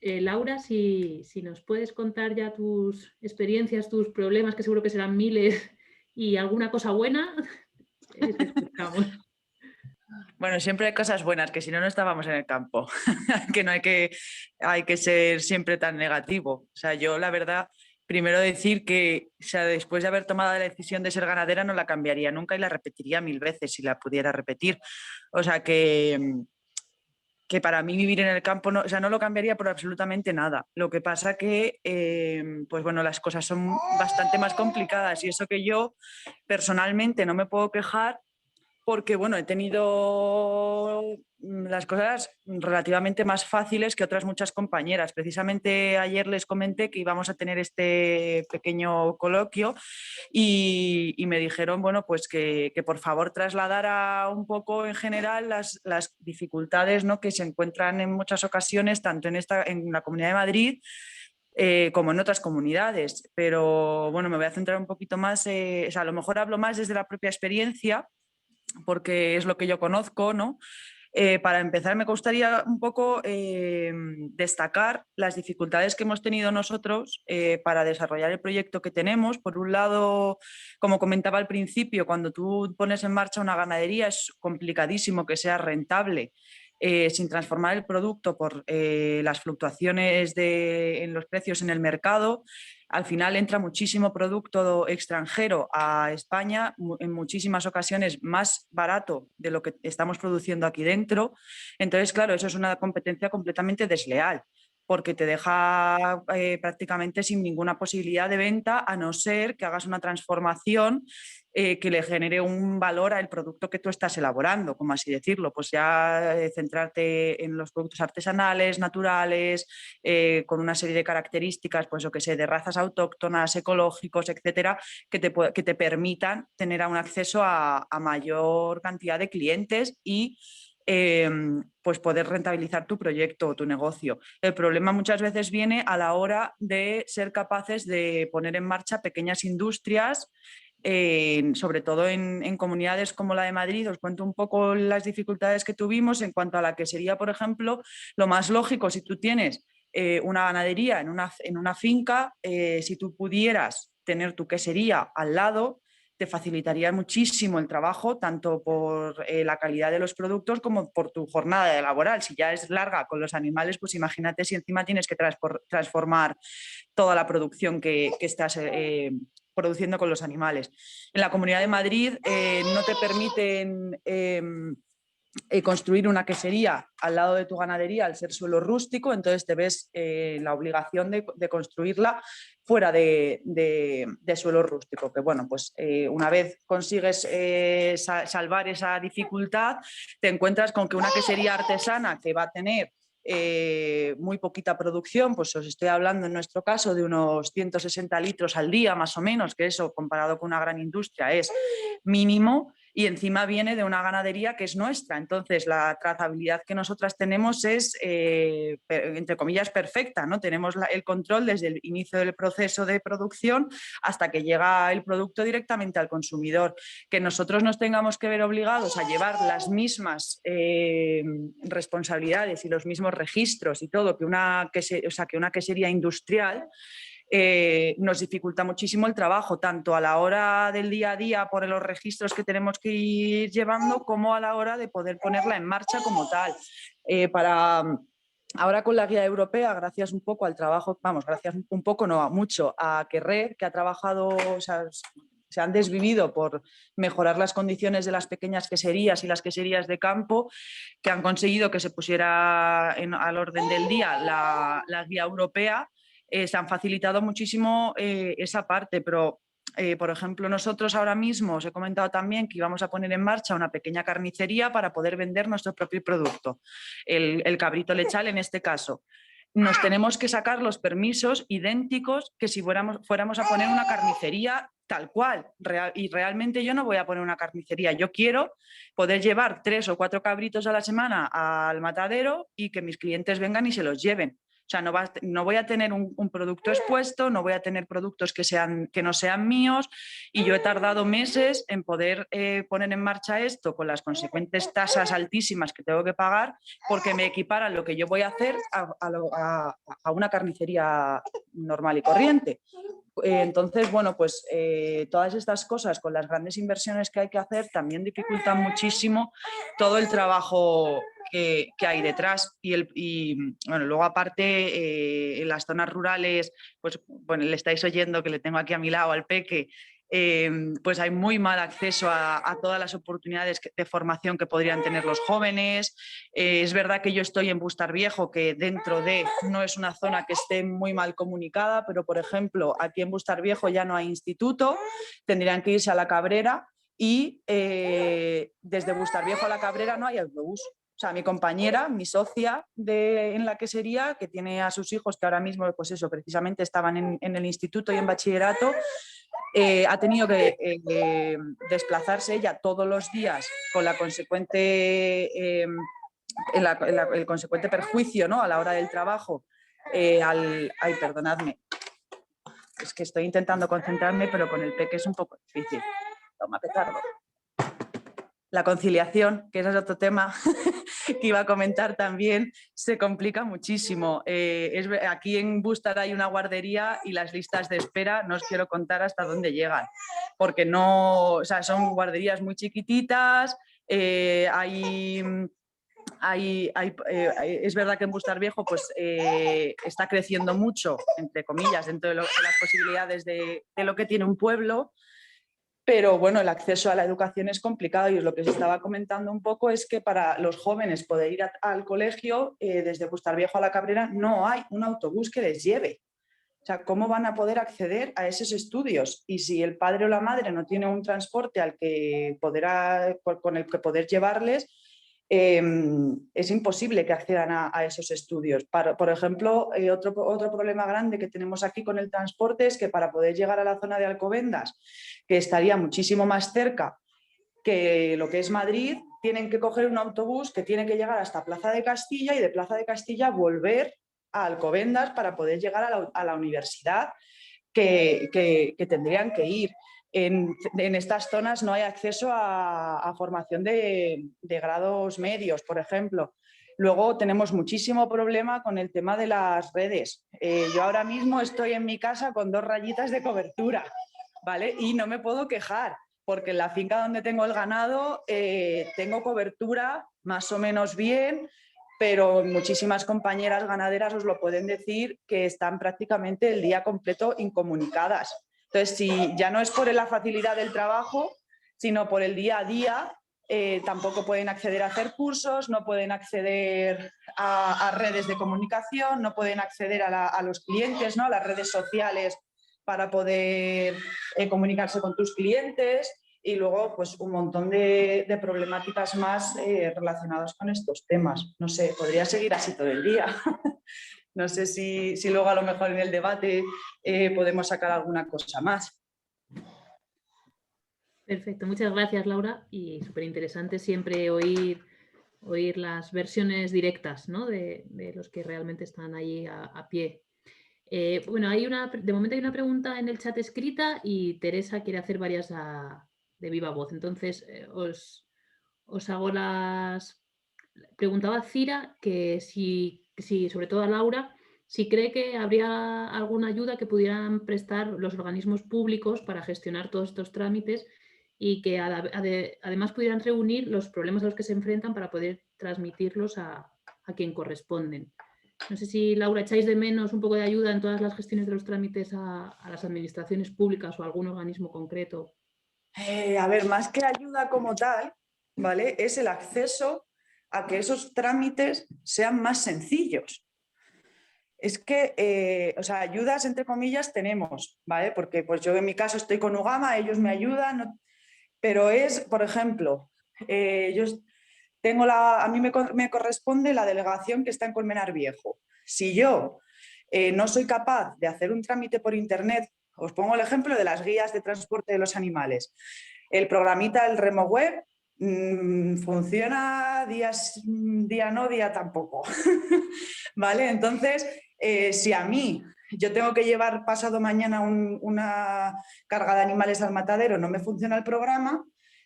Laura, si nos puedes contar ya tus experiencias, tus problemas, que seguro que serán miles, y alguna cosa buena, te escuchamos. Bueno, siempre hay cosas buenas, que si no, no estábamos en el campo. Que no hay que ser siempre tan negativo. O sea, yo la verdad, primero decir que, o sea, después de haber tomado la decisión de ser ganadera, no la cambiaría nunca y la repetiría 1000 veces si la pudiera repetir. O sea, que para mí vivir en el campo no, o sea, no lo cambiaría por absolutamente nada. Lo que pasa que, pues bueno, las cosas son bastante más complicadas, y eso que yo personalmente no me puedo quejar, porque bueno, he tenido las cosas relativamente más fáciles que otras muchas compañeras. Precisamente ayer les comenté que íbamos a tener este pequeño coloquio y me dijeron, bueno, pues que por favor trasladara un poco en general las dificultades, ¿no?, que se encuentran en muchas ocasiones, tanto en la Comunidad de Madrid como en otras comunidades. Pero bueno, me voy a centrar un poquito más, o sea, a lo mejor hablo más desde la propia experiencia, porque es lo que yo conozco, ¿no? Para empezar, me gustaría un poco destacar las dificultades que hemos tenido nosotros para desarrollar el proyecto que tenemos. Por un lado, como comentaba al principio, cuando tú pones en marcha una ganadería es complicadísimo que sea rentable sin transformar el producto por las fluctuaciones en los precios en el mercado. Al final entra muchísimo producto extranjero a España, en muchísimas ocasiones más barato de lo que estamos produciendo aquí dentro. Entonces, claro, eso es una competencia completamente desleal, porque te deja prácticamente sin ninguna posibilidad de venta, a no ser que hagas una transformación que le genere un valor al producto que tú estás elaborando, como así decirlo, pues ya centrarte en los productos artesanales, naturales, con una serie de características, pues lo que sé, de razas autóctonas, ecológicos, etcétera, que te permitan tener un acceso a mayor cantidad de clientes y pues poder rentabilizar tu proyecto o tu negocio. El problema muchas veces viene a la hora de ser capaces de poner en marcha pequeñas industrias, sobre todo en comunidades como la de Madrid. Os cuento un poco las dificultades que tuvimos en cuanto a la quesería, por ejemplo. Lo más lógico, si tú tienes una ganadería en una finca, si tú pudieras tener tu quesería al lado, te facilitaría muchísimo el trabajo, tanto por la calidad de los productos como por tu jornada laboral. Si ya es larga con los animales, pues imagínate si encima tienes que transformar toda la producción que estás produciendo con los animales. En la Comunidad de Madrid no te permiten construir una quesería al lado de tu ganadería al ser suelo rústico, entonces te ves la obligación de construirla fuera de suelo rústico, que bueno, pues una vez consigues salvar esa dificultad, te encuentras con que una quesería artesana que va a tener muy poquita producción, pues os estoy hablando en nuestro caso de unos 160 litros al día más o menos, que eso comparado con una gran industria es mínimo, y encima viene de una ganadería que es nuestra. Entonces la trazabilidad que nosotras tenemos es, entre comillas, perfecta, ¿no? Tenemos el control desde el inicio del proceso de producción hasta que llega el producto directamente al consumidor. Que nosotros nos tengamos que ver obligados a llevar las mismas responsabilidades y los mismos registros y todo que una quesería industrial, nos dificulta muchísimo el trabajo, tanto a la hora del día a día por los registros que tenemos que ir llevando, como a la hora de poder ponerla en marcha como tal. Ahora con la guía europea, gracias un poco al trabajo, gracias un poco, no, mucho, a Querrer, que ha trabajado, o sea, se han desvivido por mejorar las condiciones de las pequeñas queserías y las queserías de campo, que han conseguido que se pusiera al orden del día la guía europea. Se han facilitado muchísimo esa parte, pero por ejemplo, nosotros ahora mismo os he comentado también que íbamos a poner en marcha una pequeña carnicería para poder vender nuestro propio producto, el cabrito lechal en este caso. Nos tenemos que sacar los permisos idénticos que si fuéramos a poner una carnicería tal cual. Y realmente yo no voy a poner una carnicería. Yo quiero poder llevar 3 o 4 cabritos a la semana al matadero y que mis clientes vengan y se los lleven. O sea, no voy a tener un producto expuesto, no voy a tener productos que no sean míos, y yo he tardado meses en poder poner en marcha esto con las consecuentes tasas altísimas que tengo que pagar porque me equiparan lo que yo voy a hacer a una carnicería normal y corriente. Entonces, bueno, pues todas estas cosas con las grandes inversiones que hay que hacer también dificultan muchísimo todo el trabajo que hay detrás. Y bueno, luego aparte en las zonas rurales, pues bueno, le estáis oyendo que le tengo aquí a mi lado al peque, pues hay muy mal acceso a todas las oportunidades de formación que podrían tener los jóvenes. Es verdad que yo estoy en Bustarviejo, que dentro de no es una zona que esté muy mal comunicada, pero por ejemplo aquí en Bustarviejo ya no hay instituto, tendrían que irse a La Cabrera y desde Bustarviejo a La Cabrera no hay autobús. O sea, mi compañera, mi socia en la quesería, que tiene a sus hijos que ahora mismo, pues eso, precisamente estaban en el instituto y en bachillerato, ha tenido que desplazarse ella todos los días con la consecuente, el consecuente perjuicio, ¿no?, a la hora del trabajo. Ay, perdonadme, es que estoy intentando concentrarme, pero con el peque es un poco difícil. Toma, petardo. La conciliación, que ese es otro tema que iba a comentar también, se complica muchísimo. Aquí en Bustar hay una guardería y las listas de espera no os quiero contar hasta dónde llegan, porque no, o sea, son guarderías muy chiquititas, hay es verdad que en Bustarviejo pues, está creciendo mucho, entre comillas, dentro de las posibilidades de lo que tiene un pueblo, pero bueno, el acceso a la educación es complicado y lo que se estaba comentando un poco es que para los jóvenes poder ir al colegio, desde Bustarviejo a La Cabrera, no hay un autobús que les lleve. O sea, ¿cómo van a poder acceder a esos estudios? Y si el padre o la madre no tiene un transporte con el que poder llevarles, es imposible que accedan a esos estudios. Por ejemplo, otro problema grande que tenemos aquí con el transporte es que para poder llegar a la zona de Alcobendas, que estaría muchísimo más cerca que lo que es Madrid, tienen que coger un autobús que tiene que llegar hasta Plaza de Castilla y de Plaza de Castilla volver a Alcobendas para poder llegar a la universidad que tendrían que ir. En estas zonas no hay acceso a formación de grados medios, por ejemplo. Luego tenemos muchísimo problema con el tema de las redes. Yo ahora mismo estoy en mi casa con 2 rayitas de cobertura, ¿vale? Y no me puedo quejar, porque en la finca donde tengo el ganado tengo cobertura más o menos bien, pero muchísimas compañeras ganaderas os lo pueden decir que están prácticamente el día completo incomunicadas. Entonces, si ya no es por la facilidad del trabajo, sino por el día a día, tampoco pueden acceder a hacer cursos, no pueden acceder a redes de comunicación, no pueden acceder a los clientes, ¿no? A las redes sociales para poder comunicarse con tus clientes. Y luego, pues, un montón de problemáticas más relacionadas con estos temas. No sé, podría seguir así todo el día. No sé si luego a lo mejor en el debate podemos sacar alguna cosa más. Perfecto, muchas gracias, Laura. Y súper interesante siempre oír las versiones directas, ¿no? de los que realmente están ahí a pie. Bueno, de momento hay una pregunta en el chat escrita y Teresa quiere hacer varias de viva voz. Entonces, os hago las... Preguntaba Cira que si, sobre todo a Laura, si cree que habría alguna ayuda que pudieran prestar los organismos públicos para gestionar todos estos trámites y que además pudieran reunir los problemas a los que se enfrentan para poder transmitirlos a quien corresponden. No sé si, Laura, echáis de menos un poco de ayuda en todas las gestiones de los trámites a las administraciones públicas o a algún organismo concreto. A ver, más que ayuda como tal, ¿vale? Es el acceso a que esos trámites sean más sencillos. Es que, o sea, ayudas entre comillas tenemos, ¿vale? Porque pues yo en mi caso estoy con Ugama, ellos me ayudan, pero es, por ejemplo, yo tengo a mí me corresponde la delegación que está en Colmenar Viejo. Si yo no soy capaz de hacer un trámite por internet, os pongo el ejemplo de las guías de transporte de los animales. El programita, el Remo Web, funciona día no, día tampoco. ¿Vale? Entonces, si a mí yo tengo que llevar pasado mañana una carga de animales al matadero, no me funciona el programa,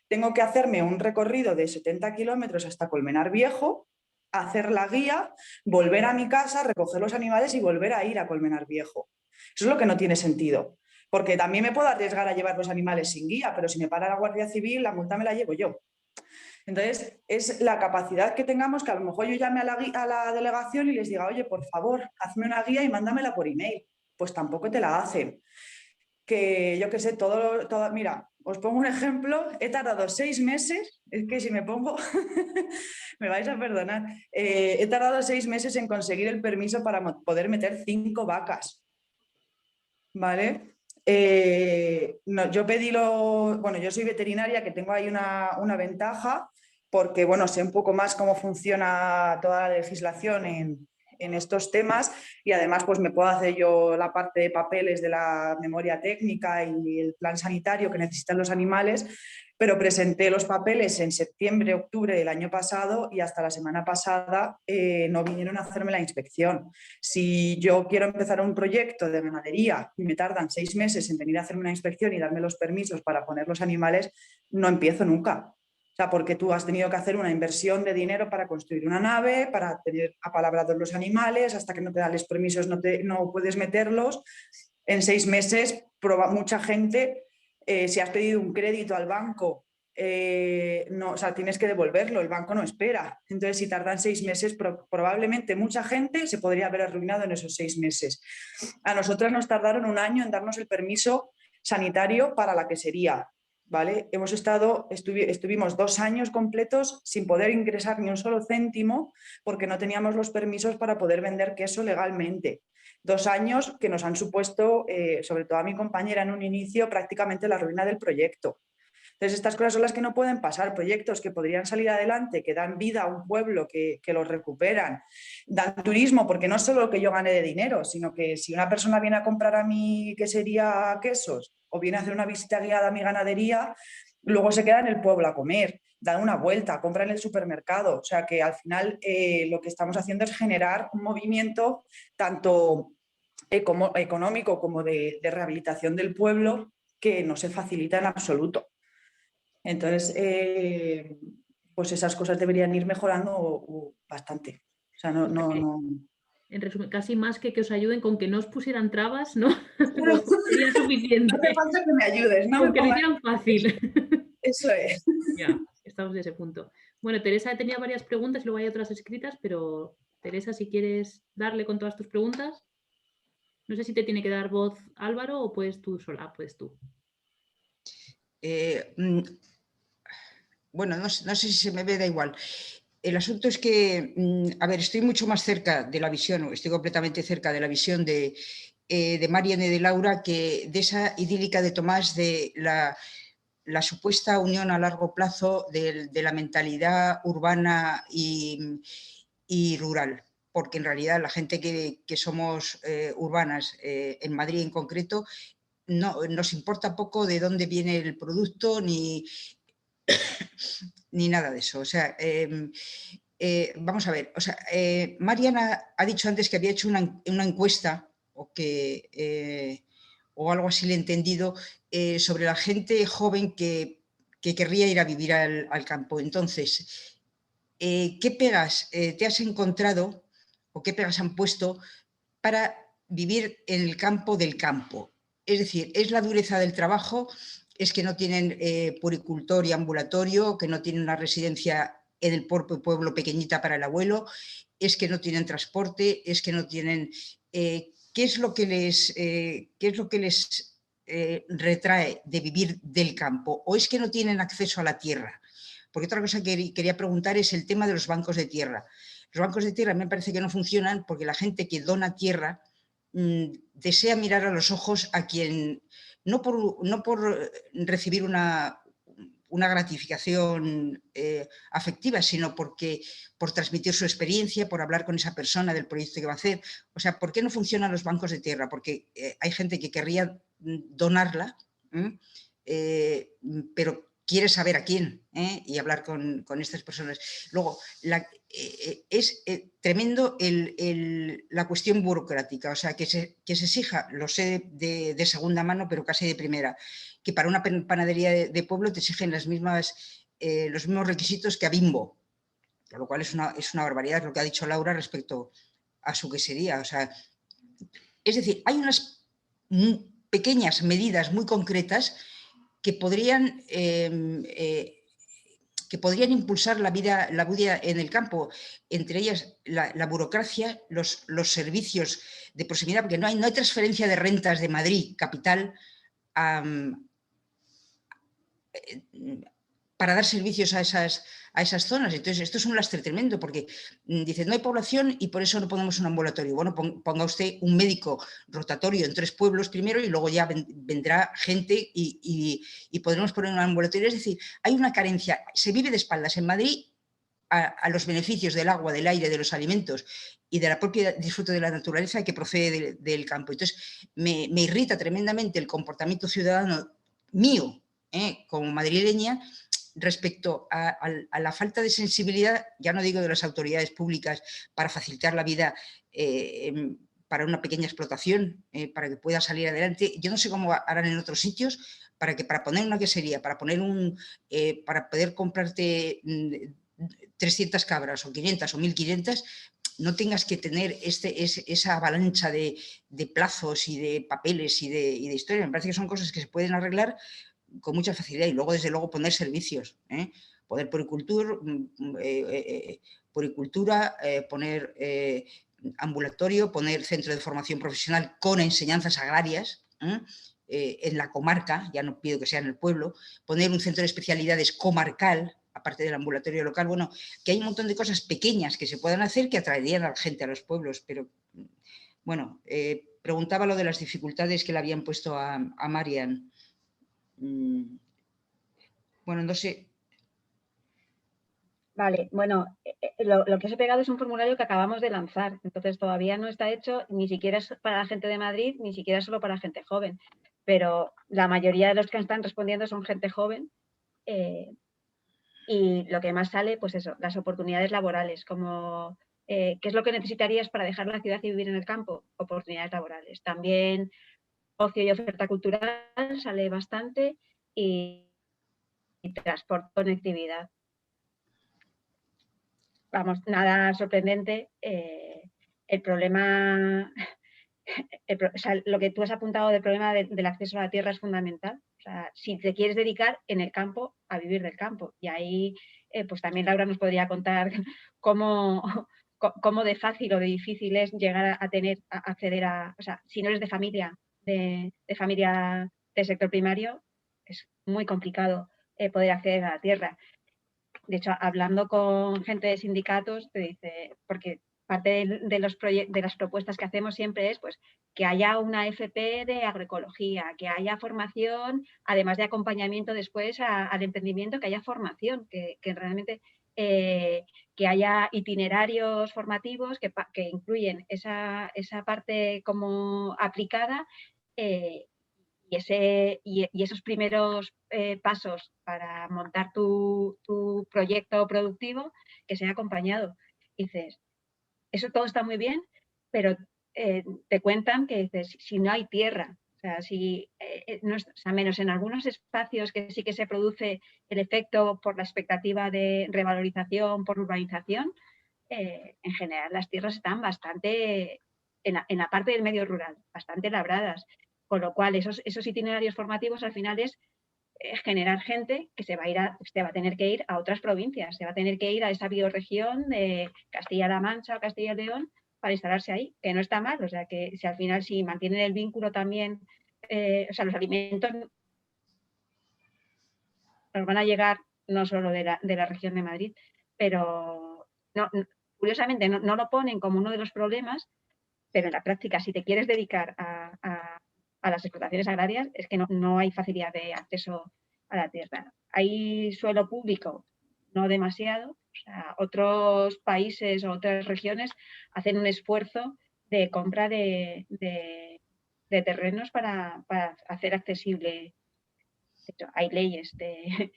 tengo que hacerme un recorrido de 70 kilómetros hasta Colmenar Viejo, hacer la guía, volver a mi casa, recoger los animales y volver a ir a Colmenar Viejo. Eso es lo que no tiene sentido, porque también me puedo arriesgar a llevar los animales sin guía, pero si me para la Guardia Civil, la multa me la llevo yo. Entonces, es la capacidad que tengamos, que a lo mejor yo llame a la delegación y les diga, oye, por favor, hazme una guía y mándamela por email. Pues tampoco te la hacen. Que yo qué sé, mira, os pongo un ejemplo, he tardado 6 meses, es que si me pongo, me vais a perdonar, he tardado 6 meses en conseguir el permiso para poder meter 5 vacas, ¿vale? No, yo pedí bueno, yo soy veterinaria, que tengo ahí una ventaja, porque, bueno, sé un poco más cómo funciona toda la legislación en estos temas y además pues me puedo hacer yo la parte de papeles de la memoria técnica y el plan sanitario que necesitan los animales, pero presenté los papeles en septiembre, octubre del año pasado y hasta la semana pasada no vinieron a hacerme la inspección. Si yo quiero empezar un proyecto de ganadería y me tardan 6 meses en venir a hacerme una inspección y darme los permisos para poner los animales, no empiezo nunca. O sea, porque tú has tenido que hacer una inversión de dinero para construir una nave, para tener apalabrados los animales, hasta que no te dan los permisos no puedes meterlos. En 6 meses, mucha gente, si has pedido un crédito al banco no, o sea, tienes que devolverlo, el banco no espera. Entonces, si tardan 6 meses, probablemente mucha gente se podría haber arruinado en esos 6 meses. A nosotras nos tardaron 1 año en darnos el permiso sanitario para la quesería, ¿vale? Estuvimos 2 años completos sin poder ingresar ni un solo céntimo porque no teníamos los permisos para poder vender queso legalmente. 2 años que nos han supuesto, sobre todo a mi compañera en un inicio, prácticamente la ruina del proyecto. Entonces, estas cosas son las que no pueden pasar, proyectos que podrían salir adelante, que dan vida a un pueblo, que los recuperan, dan turismo, porque no es solo lo que yo gane de dinero, sino que si una persona viene a comprar a mi quesería quesos o viene a hacer una visita guiada a mi ganadería, luego se queda en el pueblo a comer, dan una vuelta, compran en el supermercado. O sea que al final lo que estamos haciendo es generar un movimiento tanto económico como de rehabilitación del pueblo que no se facilita en absoluto. Entonces, pues esas cosas deberían ir mejorando bastante. O sea, no. En resumen, casi más que os ayuden con que no os pusieran trabas, ¿no? Sería suficiente. No hace falta que me ayudes, ¿no? Con que lo hicieran fácil. Eso es. Ya, estamos en ese punto. Bueno, Teresa tenía varias preguntas y luego hay otras escritas, pero Teresa, si quieres darle con todas tus preguntas. No sé si te tiene que dar voz Álvaro o puedes tú sola, puedes tú. Bueno, no sé si se me ve, da igual. El asunto es que, a ver, estoy mucho más cerca de la visión, estoy completamente cerca de la visión de Marian y de Laura que de esa idílica de Tomás de la supuesta unión a largo plazo de la mentalidad urbana y rural. Porque en realidad la gente que somos urbanas, en Madrid en concreto, no, nos importa poco de dónde viene el producto ni nada de eso. O sea, vamos a ver. O sea, Mariana ha dicho antes que había hecho una encuesta o algo así le he entendido, sobre la gente joven que querría ir a vivir al campo. Entonces, ¿qué pegas te has encontrado o qué pegas han puesto para vivir en el campo del campo? Es decir, es la dureza del trabajo, es que no tienen puricultor y ambulatorio, que no tienen una residencia en el pueblo pequeñita para el abuelo, es que no tienen transporte, es que no tienen... ¿Qué es lo que les retrae de vivir del campo? ¿O es que no tienen acceso a la tierra? Porque otra cosa que quería preguntar es el tema de los bancos de tierra. Los bancos de tierra me parece que no funcionan porque la gente que dona tierra desea mirar a los ojos a quien, no por recibir una gratificación afectiva, sino por transmitir su experiencia, por hablar con esa persona del proyecto que va a hacer. O sea, ¿por qué no funcionan los bancos de tierra? Porque hay gente que querría donarla, pero quiere saber a quién y hablar con estas personas. Luego, es tremendo la cuestión burocrática, o sea, que se exija, lo sé de segunda mano, pero casi de primera, que para una panadería de pueblo te exigen los mismos requisitos que a Bimbo, lo cual es una barbaridad lo que ha dicho Laura respecto a su quesería. O sea, es decir, hay unas pequeñas medidas muy concretas que podrían impulsar la vida en el campo, entre ellas la burocracia, los servicios de proximidad, porque no hay transferencia de rentas de Madrid, capital, para dar servicios a esas zonas. Entonces, esto es un lastre tremendo, porque dicen, no hay población y por eso no ponemos un ambulatorio. Bueno, ponga usted un médico rotatorio en 3 pueblos primero y luego ya vendrá gente y podremos poner un ambulatorio. Es decir, hay una carencia. Se vive de espaldas en Madrid a los beneficios del agua, del aire, de los alimentos y de la propia disfrute de la naturaleza que procede del campo. Entonces, me irrita tremendamente el comportamiento ciudadano mío, como madrileña, respecto a la falta de sensibilidad, ya no digo de las autoridades públicas, para facilitar la vida para una pequeña explotación, para que pueda salir adelante. Yo no sé cómo harán en otros sitios, para poner una quesería, para poder comprarte 300 cabras o 500 o 1500, no tengas que tener esa avalancha de plazos y de papeles y de historias. Me parece que son cosas que se pueden arreglar con mucha facilidad. Y luego, desde luego, poner servicios, poner puricultura, poner ambulatorio, poner centro de formación profesional con enseñanzas agrarias en la comarca, ya no pido que sea en el pueblo, poner un centro de especialidades comarcal, aparte del ambulatorio local. Bueno, que hay un montón de cosas pequeñas que se puedan hacer que atraerían a la gente a los pueblos, pero bueno, preguntaba lo de las dificultades que le habían puesto a Marian. Bueno, no sé. Vale, bueno, lo que os he pegado es un formulario que acabamos de lanzar, entonces todavía no está hecho, ni siquiera es para la gente de Madrid, ni siquiera es solo para gente joven, pero la mayoría de los que están respondiendo son gente joven y lo que más sale, pues eso, las oportunidades laborales, como qué es lo que necesitarías para dejar la ciudad y vivir en el campo, oportunidades laborales. También ocio y oferta cultural sale bastante y transporte, conectividad. Vamos, nada sorprendente. El problema, o sea, lo que tú has apuntado del problema del acceso a la tierra es fundamental. O sea, si te quieres dedicar en el campo a vivir del campo. Y ahí, pues también Laura nos podría contar cómo de fácil o de difícil es llegar a acceder a, o sea, si no eres de familia, de familia del sector primario, es muy complicado poder acceder a la tierra. De hecho, hablando con gente de sindicatos, te dice, porque parte de las propuestas que hacemos siempre es pues, que haya una FP de agroecología, que haya formación, además de acompañamiento después al emprendimiento, que haya formación, que realmente que haya itinerarios formativos que incluyen esa parte como aplicada y esos primeros pasos para montar tu proyecto productivo que sea acompañado. Dices, eso todo está muy bien, pero te cuentan que dices, si no hay tierra, o sea, o sea, menos en algunos espacios que sí que se produce el efecto por la expectativa de revalorización, por urbanización, en general las tierras están bastante, en la parte del medio rural, bastante labradas. Con lo cual, esos itinerarios formativos al final es generar gente que se va a tener que ir a otras provincias, se va a tener que ir a esa bioregión de Castilla-La Mancha o Castilla y León para instalarse ahí, que no está mal. O sea, que si al final si mantienen el vínculo también, o sea, los alimentos nos van a llegar no solo de la región de Madrid, pero curiosamente no lo ponen como uno de los problemas, pero en la práctica, si te quieres dedicar a las explotaciones agrarias, es que no hay facilidad de acceso a la tierra. Hay suelo público, no demasiado. O sea, otros países o otras regiones hacen un esfuerzo de compra de terrenos para hacer accesible. De hecho, hay leyes que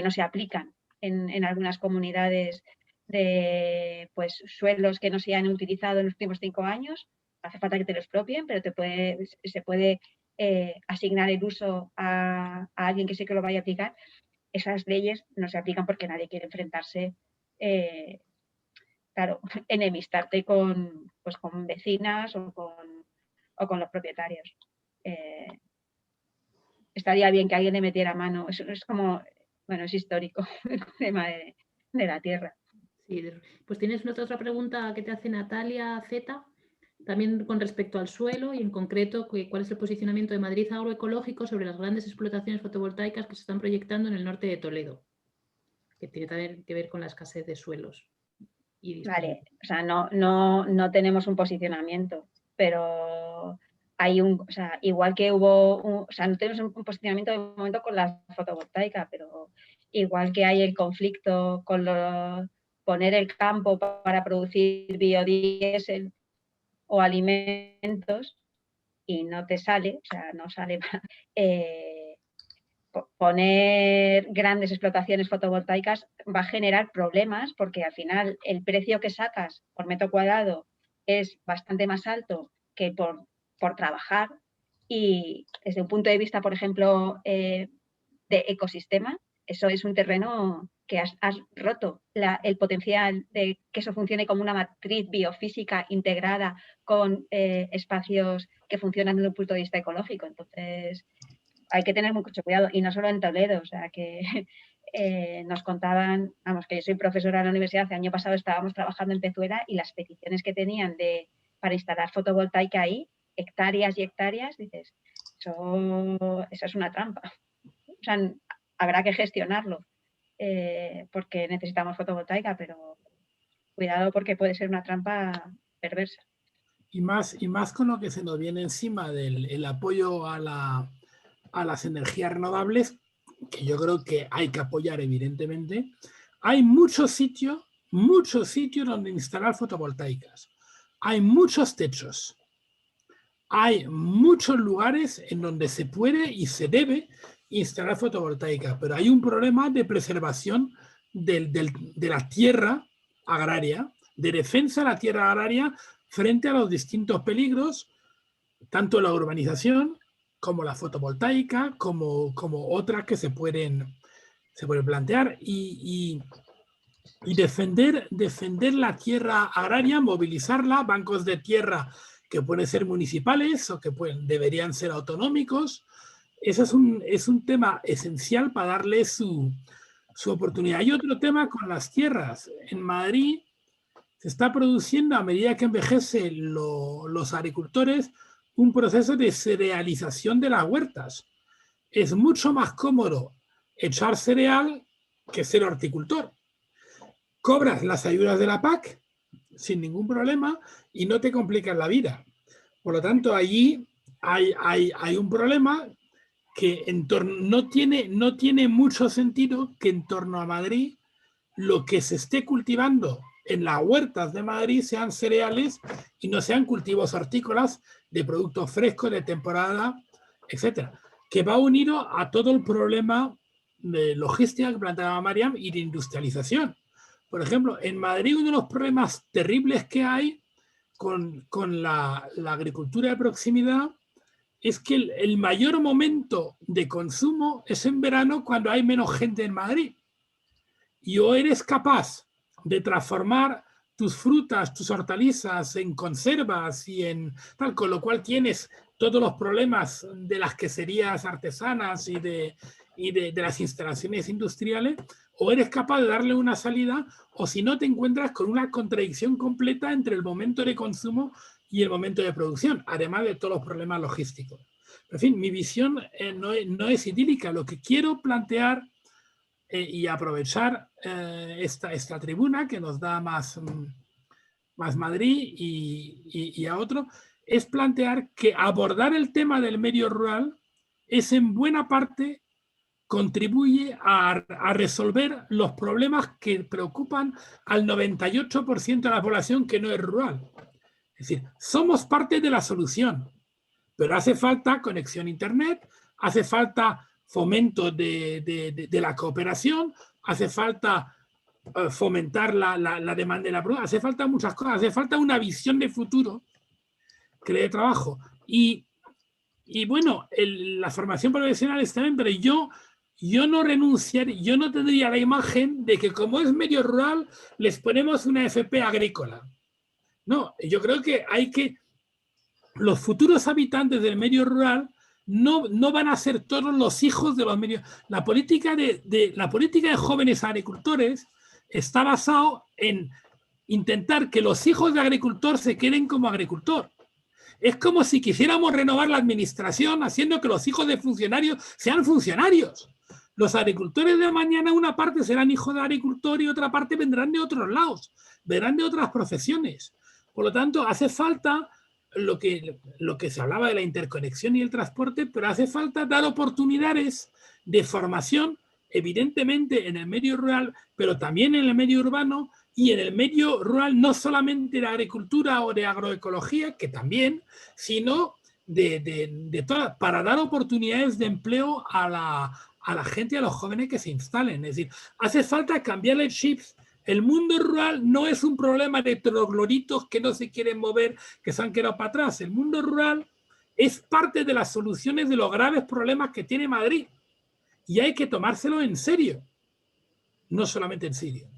no se aplican en algunas comunidades de pues, suelos que no se han utilizado en los últimos 5 años. Hace falta que te lo expropien, pero se puede asignar el uso a alguien que sí que lo vaya a aplicar. Esas leyes no se aplican porque nadie quiere enfrentarse, claro, enemistarte con vecinas o con los propietarios. Estaría bien que alguien le metiera mano. Eso es como, bueno, es histórico el tema de la tierra. Sí, pues tienes otra pregunta que te hace Natalia Z, también con respecto al suelo y en concreto cuál es el posicionamiento de Madrid Agroecológico sobre las grandes explotaciones fotovoltaicas que se están proyectando en el norte de Toledo, que tiene también que ver con la escasez de suelos. Vale, o sea, no tenemos un posicionamiento, pero hay o sea, igual que o sea, no tenemos un posicionamiento de momento con la fotovoltaica, pero igual que hay el conflicto con poner el campo para producir biodiesel o alimentos y no te sale, o sea, no sale para, poner grandes explotaciones fotovoltaicas va a generar problemas porque al final el precio que sacas por metro cuadrado es bastante más alto que por trabajar y desde un punto de vista, por ejemplo, de ecosistema, eso es un terreno que has roto el potencial de que eso funcione como una matriz biofísica integrada con espacios que funcionan desde un punto de vista ecológico. Entonces, hay que tener mucho cuidado, y no solo en Toledo, o sea que nos contaban, vamos, que yo soy profesora en la universidad, el año pasado estábamos trabajando en Pezuela y las peticiones que tenían para instalar fotovoltaica ahí, hectáreas y hectáreas, dices, eso es una trampa. O sea, habrá que gestionarlo porque necesitamos fotovoltaica, pero cuidado porque puede ser una trampa perversa. Y más con lo que se nos viene encima del el apoyo a las energías renovables, que yo creo que hay que apoyar evidentemente. Hay muchos sitios donde instalar fotovoltaicas. Hay muchos techos. Hay muchos lugares en donde se puede y se debe instalar fotovoltaica, pero hay un problema de preservación de la tierra agraria, de defensa de la tierra agraria frente a los distintos peligros, tanto la urbanización como la fotovoltaica, como otras que se pueden plantear, y defender la tierra agraria, movilizarla, bancos de tierra que pueden ser municipales o que deberían ser autonómicos. Ese es un tema esencial para darle su oportunidad. Hay otro tema con las tierras. En Madrid se está produciendo, a medida que envejecen los agricultores, un proceso de cerealización de las huertas. Es mucho más cómodo echar cereal que ser horticultor. Cobras las ayudas de la PAC sin ningún problema y no te complicas la vida. Por lo tanto, allí hay un problema que no tiene mucho sentido que en torno a Madrid lo que se esté cultivando en las huertas de Madrid sean cereales y no sean cultivos hortícolas de productos frescos, de temporada, etcétera, que va unido a todo el problema de logística que planteaba Mariam y de industrialización. Por ejemplo, en Madrid uno de los problemas terribles que hay con la agricultura de proximidad es que el mayor momento de consumo es en verano, cuando hay menos gente en Madrid. Y o eres capaz de transformar tus frutas, tus hortalizas en conservas y en tal, con lo cual tienes todos los problemas de las queserías artesanas y de las instalaciones industriales, o eres capaz de darle una salida, o si no te encuentras con una contradicción completa entre el momento de consumo y el momento de producción, además de todos los problemas logísticos. En fin, mi visión no es idílica. Lo que quiero plantear y aprovechar esta tribuna que nos da más Madrid y a otro, es plantear que abordar el tema del medio rural es en buena parte contribuye a resolver los problemas que preocupan al 98% de la población que no es rural. Es decir, somos parte de la solución, pero hace falta conexión a Internet, hace falta fomento de la cooperación, hace falta fomentar la demanda de la producción, hace falta muchas cosas, hace falta una visión de futuro que le dé trabajo. Y bueno, la formación profesional está bien, pero yo no renunciaría, yo no tendría la imagen de que como es medio rural les ponemos una FP agrícola. No, yo creo que los futuros habitantes del medio rural no van a ser todos los hijos de los medios. La política de jóvenes agricultores está basado en intentar que los hijos de agricultor se queden como agricultor. Es como si quisiéramos renovar la administración haciendo que los hijos de funcionarios sean funcionarios. Los agricultores de mañana, una parte serán hijos de agricultor y otra parte vendrán de otros lados, vendrán de otras profesiones. Por lo tanto, hace falta lo que se hablaba de la interconexión y el transporte, pero hace falta dar oportunidades de formación, evidentemente en el medio rural, pero también en el medio urbano, y en el medio rural no solamente de agricultura o de agroecología, que también, sino de todas, para dar oportunidades de empleo a la gente, a los jóvenes que se instalen. Es decir, hace falta cambiar el chip. El mundo rural no es un problema de trogloditos que no se quieren mover, que se han quedado para atrás. El mundo rural es parte de las soluciones de los graves problemas que tiene Madrid. Y hay que tomárselo en serio, no solamente en serio.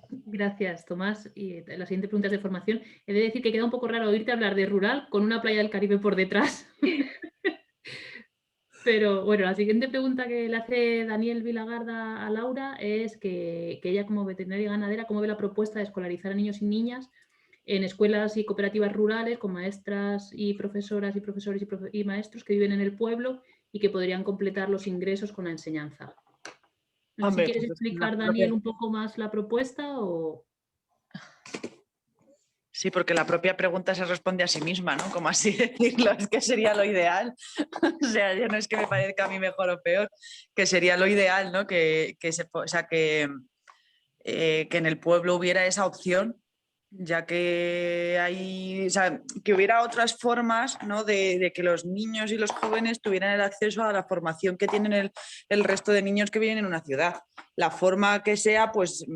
Gracias, Tomás. Y la siguiente pregunta es de formación. He de decir que queda un poco raro oírte hablar de rural con una playa del Caribe por detrás. Pero bueno, la siguiente pregunta que le hace Daniel Vilagarda a Laura es que ella, como veterinaria y ganadera, ¿cómo ve la propuesta de escolarizar a niños y niñas en escuelas y cooperativas rurales con maestras y profesoras y profesores y maestros que viven en el pueblo y que podrían completar los ingresos con la enseñanza? No sé si Hombre, quieres pues explicar, Daniel, un poco más la propuesta o... sí, porque la propia pregunta se responde a sí misma, ¿no? Como así decirlo, es que sería lo ideal. O sea, ya no es que me parezca a mí mejor o peor, que sería lo ideal, ¿no? O sea, que en el pueblo hubiera esa opción, ya que hay, o sea, que hubiera otras formas, ¿no? de que los niños y los jóvenes tuvieran el acceso a la formación que tienen el resto de niños que viven en una ciudad. La forma que sea, pues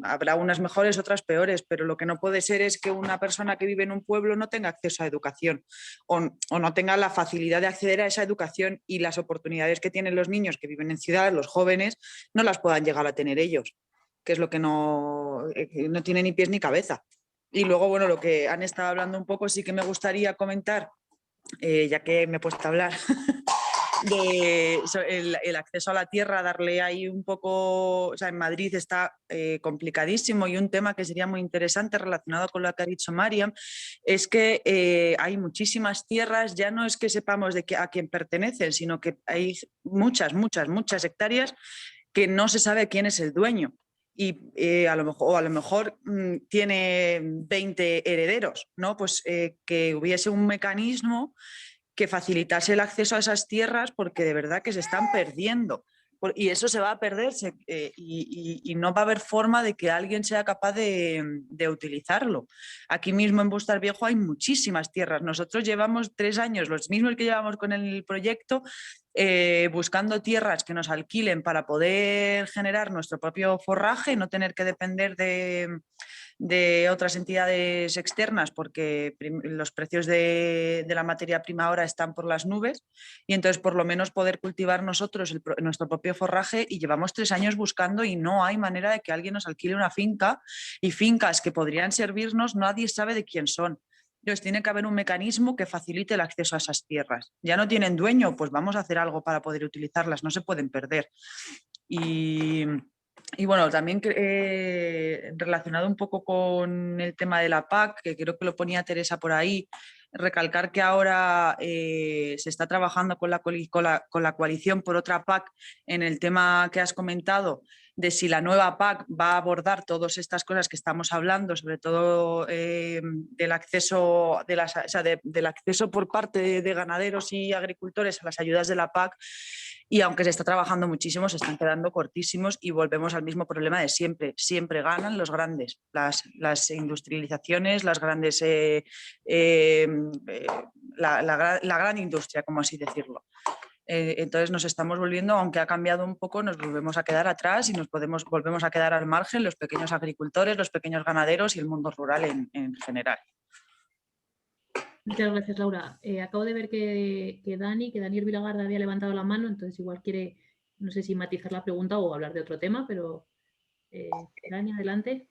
habrá unas mejores, otras peores, pero lo que no puede ser es que una persona que vive en un pueblo no tenga acceso a educación o no tenga la facilidad de acceder a esa educación, y las oportunidades que tienen los niños que viven en ciudades, los jóvenes, no las puedan llegar a tener ellos, que es lo que no tiene ni pies ni cabeza. Y luego, bueno, lo que han estado hablando un poco, sí que me gustaría comentar, ya que me he puesto a hablar, el acceso a la tierra, darle ahí un poco, o sea, en Madrid está complicadísimo, y un tema que sería muy interesante relacionado con lo que ha dicho Mariam, es que hay muchísimas tierras, ya no es que sepamos a quién pertenecen, sino que hay muchas hectáreas que no se sabe quién es el dueño. Y a lo mejor tiene 20 herederos, ¿no? Pues que hubiese un mecanismo que facilitase el acceso a esas tierras, porque de verdad que se están perdiendo. Y eso se va a perder y no va a haber forma de que alguien sea capaz de utilizarlo. Aquí mismo en Bustar Viejo hay muchísimas tierras. Nosotros llevamos 3 años, los mismos que llevamos con el proyecto, buscando tierras que nos alquilen para poder generar nuestro propio forraje, no tener que depender de otras entidades externas, porque los precios de la materia prima ahora están por las nubes, y entonces por lo menos poder cultivar nosotros nuestro propio forraje. Y llevamos 3 años buscando y no hay manera de que alguien nos alquile una finca, y fincas que podrían servirnos nadie sabe de quién son. Entonces tiene que haber un mecanismo que facilite el acceso a esas tierras. Ya no tienen dueño, pues vamos a hacer algo para poder utilizarlas, no se pueden perder. Y bueno, también relacionado un poco con el tema de la PAC, que creo que lo ponía Teresa por ahí, recalcar que ahora se está trabajando con la coalición por otra PAC en el tema que has comentado, de si la nueva PAC va a abordar todas estas cosas que estamos hablando, sobre todo del acceso, del acceso por parte de ganaderos y agricultores a las ayudas de la PAC. Y aunque se está trabajando muchísimo, se están quedando cortísimos, y volvemos al mismo problema de siempre. Siempre ganan los grandes, las industrializaciones, las grandes, la gran industria, como así decirlo. Entonces nos estamos volviendo, aunque ha cambiado un poco, nos volvemos a quedar atrás y volvemos a quedar al margen los pequeños agricultores, los pequeños ganaderos y el mundo rural en general. Muchas gracias, Laura. Acabo de ver que Daniel Vilagarda había levantado la mano, entonces igual quiere, no sé si matizar la pregunta o hablar de otro tema, pero Dani, adelante.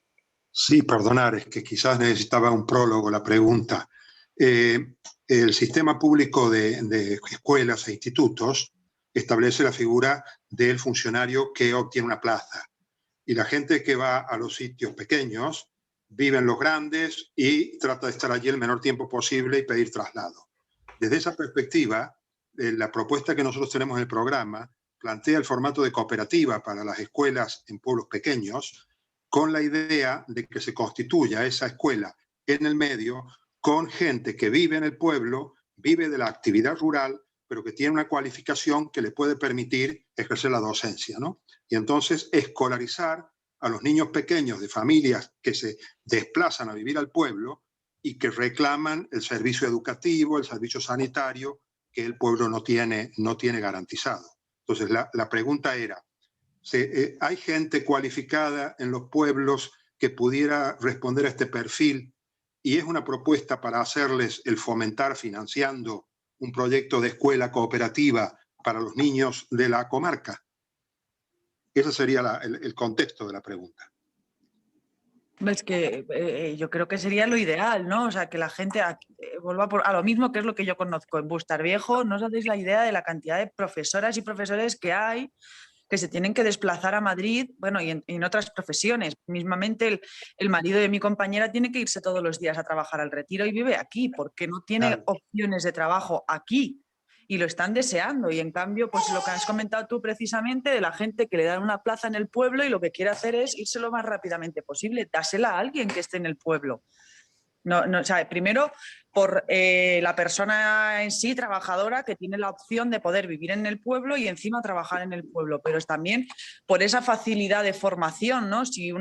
Sí, perdonar, es que quizás necesitaba un prólogo la pregunta. El sistema público de escuelas e institutos establece la figura del funcionario que obtiene una plaza. Y la gente que va a los sitios pequeños vive en los grandes y trata de estar allí el menor tiempo posible y pedir traslado. Desde esa perspectiva, la propuesta que nosotros tenemos en el programa plantea el formato de cooperativa para las escuelas en pueblos pequeños, con la idea de que se constituya esa escuela en el medio con gente que vive en el pueblo, vive de la actividad rural, pero que tiene una cualificación que le puede permitir ejercer la docencia, ¿no? Y entonces escolarizar a los niños pequeños de familias que se desplazan a vivir al pueblo y que reclaman el servicio educativo, el servicio sanitario que el pueblo no tiene garantizado. Entonces la pregunta era, ¿hay gente cualificada en los pueblos que pudiera responder a este perfil? Y es una propuesta para hacerles el fomentar financiando un proyecto de escuela cooperativa para los niños de la comarca. Ese sería el contexto de la pregunta. Es que yo creo que sería lo ideal, ¿no? O sea, que la gente, vuelvo a lo mismo, que es lo que yo conozco. En Bustarviejo no os hacéis la idea de la cantidad de profesoras y profesores que hay que se tienen que desplazar a Madrid, bueno, y en otras profesiones. Mismamente el marido de mi compañera tiene que irse todos los días a trabajar al Retiro y vive aquí, porque no tiene opciones de trabajo aquí y lo están deseando. Y en cambio, pues lo que has comentado tú precisamente de la gente que le dan una plaza en el pueblo y lo que quiere hacer es irse lo más rápidamente posible, dásela a alguien que esté en el pueblo. No, o sea, primero por la persona en sí, trabajadora, que tiene la opción de poder vivir en el pueblo y encima trabajar en el pueblo, pero es también por esa facilidad de formación, ¿no? Si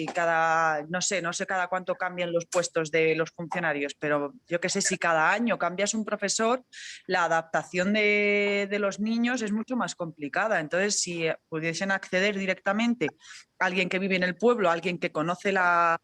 cada, no sé cada cuánto cambian los puestos de los funcionarios, pero yo qué sé, si cada año cambias un profesor, la adaptación de los niños es mucho más complicada. Entonces, si pudiesen acceder directamente a alguien que vive en el pueblo, alguien que conoce la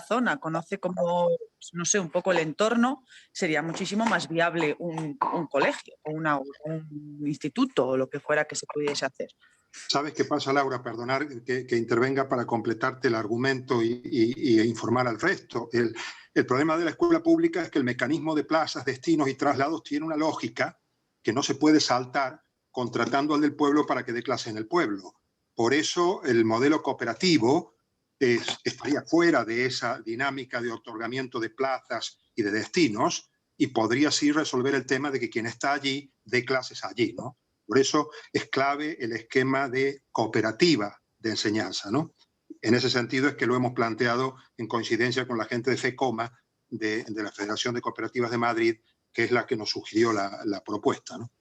zona, conoce como, no sé, un poco el entorno, sería muchísimo más viable un colegio o un instituto o lo que fuera que se pudiese hacer. ¿Sabes qué pasa, Laura? Perdonar que intervenga para completarte el argumento y informar al resto. El problema de la escuela pública es que el mecanismo de plazas, destinos y traslados tiene una lógica que no se puede saltar contratando al del pueblo para que dé clase en el pueblo. Por eso el modelo cooperativo estaría fuera de esa dinámica de otorgamiento de plazas y de destinos y podría sí resolver el tema de que quien está allí dé clases allí, ¿no? Por eso es clave el esquema de cooperativa de enseñanza, ¿no? En ese sentido es que lo hemos planteado en coincidencia con la gente de FECOMA, de la Federación de Cooperativas de Madrid, que es la que nos sugirió la propuesta, ¿no?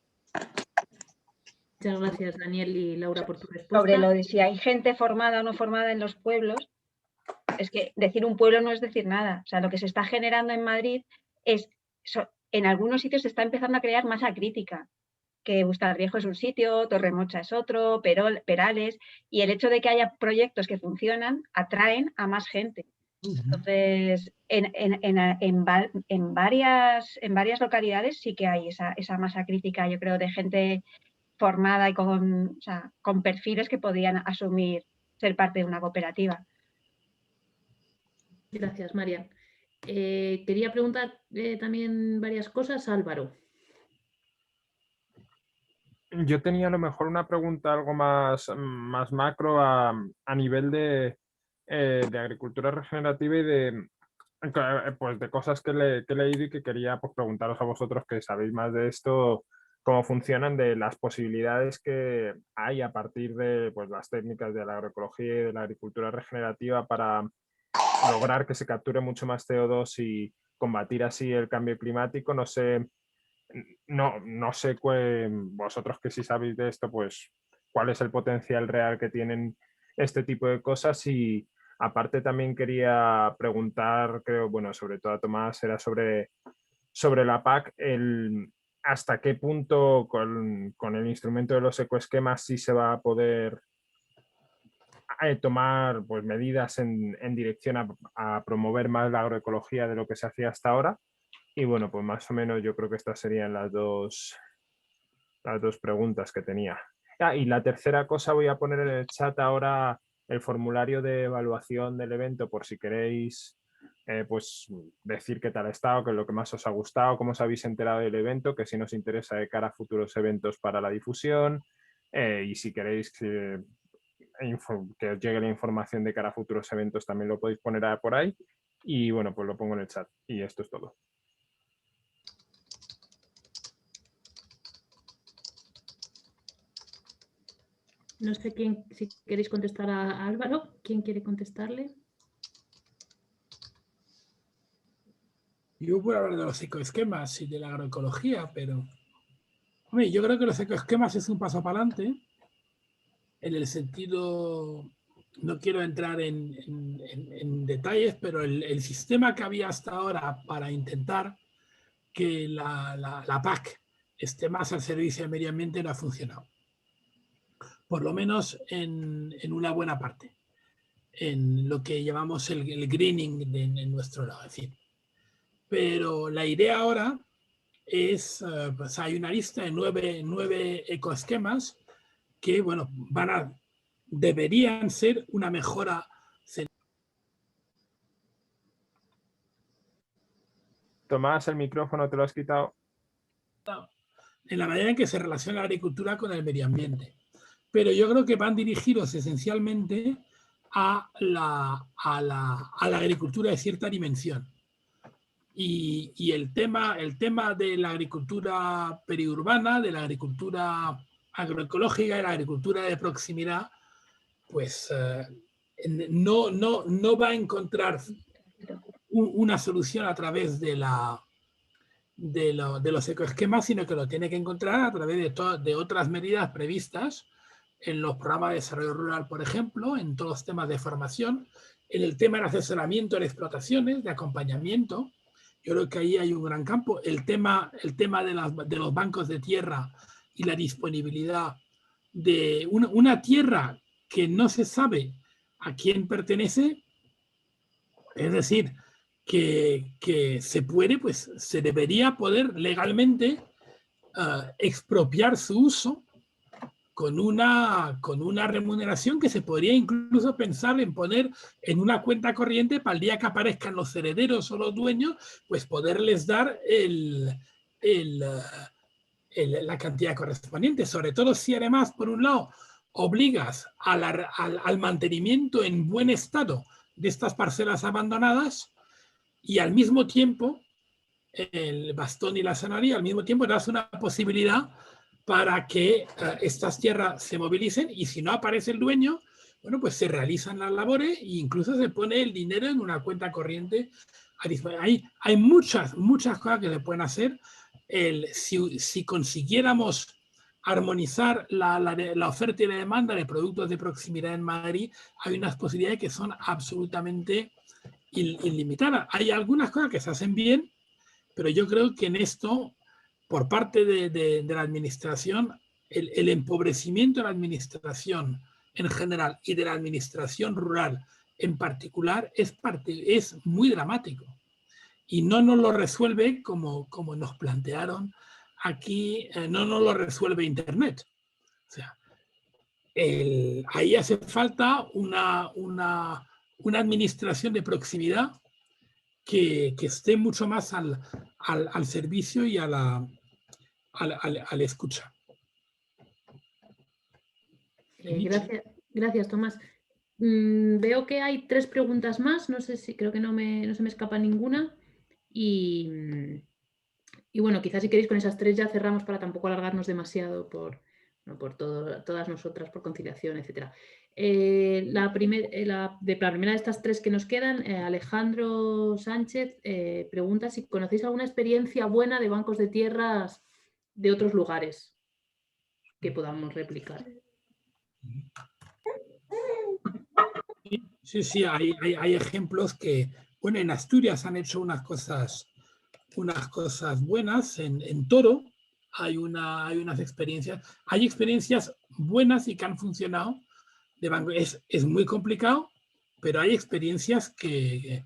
Muchas gracias, Daniel y Laura, por tu respuesta. Sobre lo de si hay gente formada o no formada en los pueblos, es que decir un pueblo no es decir nada. O sea, lo que se está generando en Madrid es, en algunos sitios se está empezando a crear masa crítica, que Bustarviejo es un sitio, Torremocha es otro, Perales, y el hecho de que haya proyectos que funcionan atraen a más gente. Entonces, en varias localidades sí que hay esa masa crítica, yo creo, de gente formada y con perfiles que podían asumir ser parte de una cooperativa. Gracias, María. Quería preguntar también varias cosas a Álvaro. Yo tenía a lo mejor una pregunta algo más macro a nivel de agricultura regenerativa y de cosas que he leído y que quería pues, preguntaros a vosotros que sabéis más de esto, cómo funcionan, de las posibilidades que hay a partir de pues, las técnicas de la agroecología y de la agricultura regenerativa para lograr que se capture mucho más CO2 y combatir así el cambio climático. No sé vosotros que sí sabéis de esto, pues cuál es el potencial real que tienen este tipo de cosas. Y aparte también quería preguntar, creo, bueno, sobre todo a Tomás, era sobre la PAC, hasta qué punto con el instrumento de los ecoesquemas sí se va a poder tomar pues, medidas en dirección a promover más la agroecología de lo que se hacía hasta ahora. Y bueno, pues más o menos yo creo que estas serían las dos preguntas que tenía. Y la tercera cosa, voy a poner en el chat ahora el formulario de evaluación del evento por si queréis pues decir qué tal ha estado, qué es lo que más os ha gustado, cómo os habéis enterado del evento, que si nos interesa de cara a futuros eventos para la difusión, y si queréis que os llegue la información de cara a futuros eventos también lo podéis poner por ahí. Y bueno, pues lo pongo en el chat y esto es todo. No sé si queréis contestar a Álvaro. ¿Quién quiere contestarle? Yo puedo hablar de los ecoesquemas y de la agroecología, pero hombre, yo creo que los ecoesquemas es un paso para adelante en el sentido, no quiero entrar en detalles, pero el sistema que había hasta ahora para intentar que la PAC esté más al servicio del medio ambiente no ha funcionado. Por lo menos en una buena parte, en lo que llamamos el greening en nuestro lado. Es decir, pero la idea ahora es, pues hay una lista de nueve ecoesquemas que, bueno, deberían ser una mejora. Tomás, el micrófono te lo has quitado. En la manera en que se relaciona la agricultura con el medio ambiente. Pero yo creo que van dirigidos esencialmente a la agricultura de cierta dimensión. Y el tema de la agricultura periurbana, de la agricultura agroecológica y la agricultura de proximidad, pues no va a encontrar una solución a través de los ecoesquemas, sino que lo tiene que encontrar a través de otras medidas previstas en los programas de desarrollo rural, por ejemplo, en todos los temas de formación, en el tema del asesoramiento en explotaciones, de acompañamiento. Yo creo que ahí hay un gran campo. El tema de los bancos de tierra y la disponibilidad de una tierra que no se sabe a quién pertenece, es decir, que se puede, pues se debería poder legalmente expropiar su uso con una remuneración que se podría incluso pensar en poner en una cuenta corriente para el día que aparezcan los herederos o los dueños, pues poderles dar la cantidad correspondiente, sobre todo si además, por un lado, obligas al mantenimiento en buen estado de estas parcelas abandonadas y al mismo tiempo, el bastón y la zanahoria, al mismo tiempo das una posibilidad para que estas tierras se movilicen y si no aparece el dueño, bueno, pues se realizan las labores e incluso se pone el dinero en una cuenta corriente. Hay muchas cosas que se pueden hacer. Si consiguiéramos armonizar la oferta y la demanda de productos de proximidad en Madrid, hay unas posibilidades que son absolutamente ilimitadas. Hay algunas cosas que se hacen bien, pero yo creo que en esto, por parte de la administración, el empobrecimiento de la administración en general y de la administración rural en particular es muy dramático. Y no nos lo resuelve como nos plantearon aquí, no nos lo resuelve Internet. O sea, ahí hace falta una administración de proximidad que esté mucho más al servicio y a la escucha. Gracias, Tomás. Veo que hay 3 preguntas más, no sé si creo que no se me escapa ninguna. Y bueno, quizás si queréis con esas 3 ya cerramos para tampoco alargarnos demasiado por todas nosotras, por conciliación, etc. La primera de estas 3 que nos quedan, Alejandro Sánchez pregunta si conocéis alguna experiencia buena de bancos de tierras de otros lugares que podamos replicar. Sí, hay ejemplos que, bueno, en Asturias han hecho unas cosas buenas, en Toro hay unas experiencias, hay experiencias buenas y que han funcionado de banco. Es muy complicado, pero hay experiencias que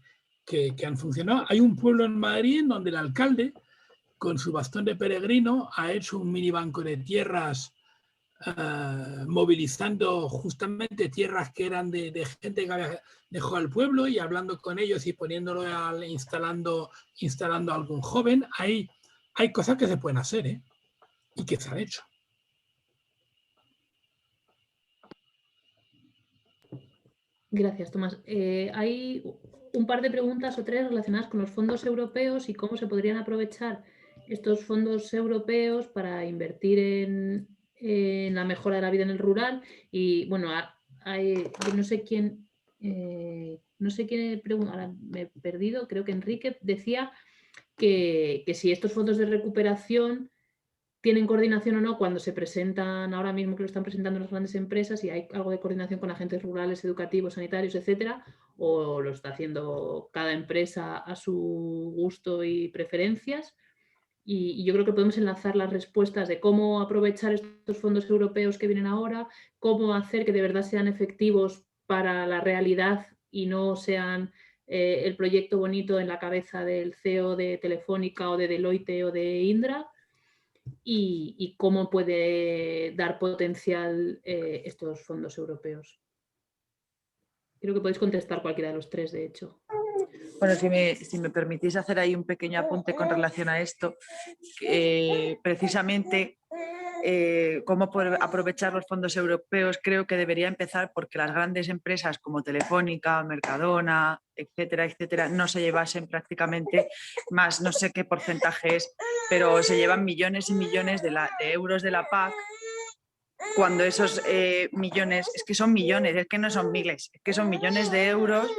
han funcionado. Hay un pueblo en Madrid en donde el alcalde, con su bastón de peregrino, ha hecho un mini banco de tierras, movilizando justamente tierras que eran de gente que había dejado al pueblo y hablando con ellos y poniéndolo instalando a algún joven. Hay cosas que se pueden hacer, y que se han hecho. Gracias, Tomás. Hay un par de preguntas o 3 relacionadas con los fondos europeos y cómo se podrían aprovechar estos fondos europeos para invertir en la mejora de la vida en el rural. Y bueno, no sé quién pregunta, ahora me he perdido, creo que Enrique decía que si estos fondos de recuperación tienen coordinación o no cuando se presentan, ahora mismo que lo están presentando las grandes empresas, y hay algo de coordinación con agentes rurales, educativos, sanitarios, etcétera, o lo está haciendo cada empresa a su gusto y preferencias. Y yo creo que podemos enlazar las respuestas de cómo aprovechar estos fondos europeos que vienen ahora, cómo hacer que de verdad sean efectivos para la realidad y no sean el proyecto bonito en la cabeza del CEO de Telefónica o de Deloitte o de Indra, y cómo puede dar potencial estos fondos europeos. Creo que podéis contestar cualquiera de los 3, de hecho. Bueno, si me permitís hacer ahí un pequeño apunte con relación a esto, precisamente cómo poder aprovechar los fondos europeos, creo que debería empezar porque las grandes empresas como Telefónica, Mercadona, etcétera, etcétera, no se llevasen prácticamente más, no sé qué porcentaje es, pero se llevan millones y millones de euros de la PAC, cuando esos millones, es que son millones, es que no son miles, es que son millones de euros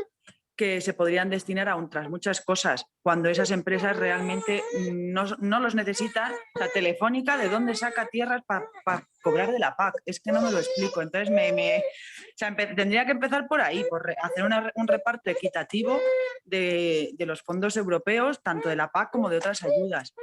que se podrían destinar a otras muchas cosas, cuando esas empresas realmente no los necesitan. La Telefónica, ¿de dónde saca tierras para cobrar de la PAC? Es que no me lo explico. Entonces, o sea, tendría que empezar por ahí, por hacer un reparto equitativo de los fondos europeos, tanto de la PAC como de otras ayudas.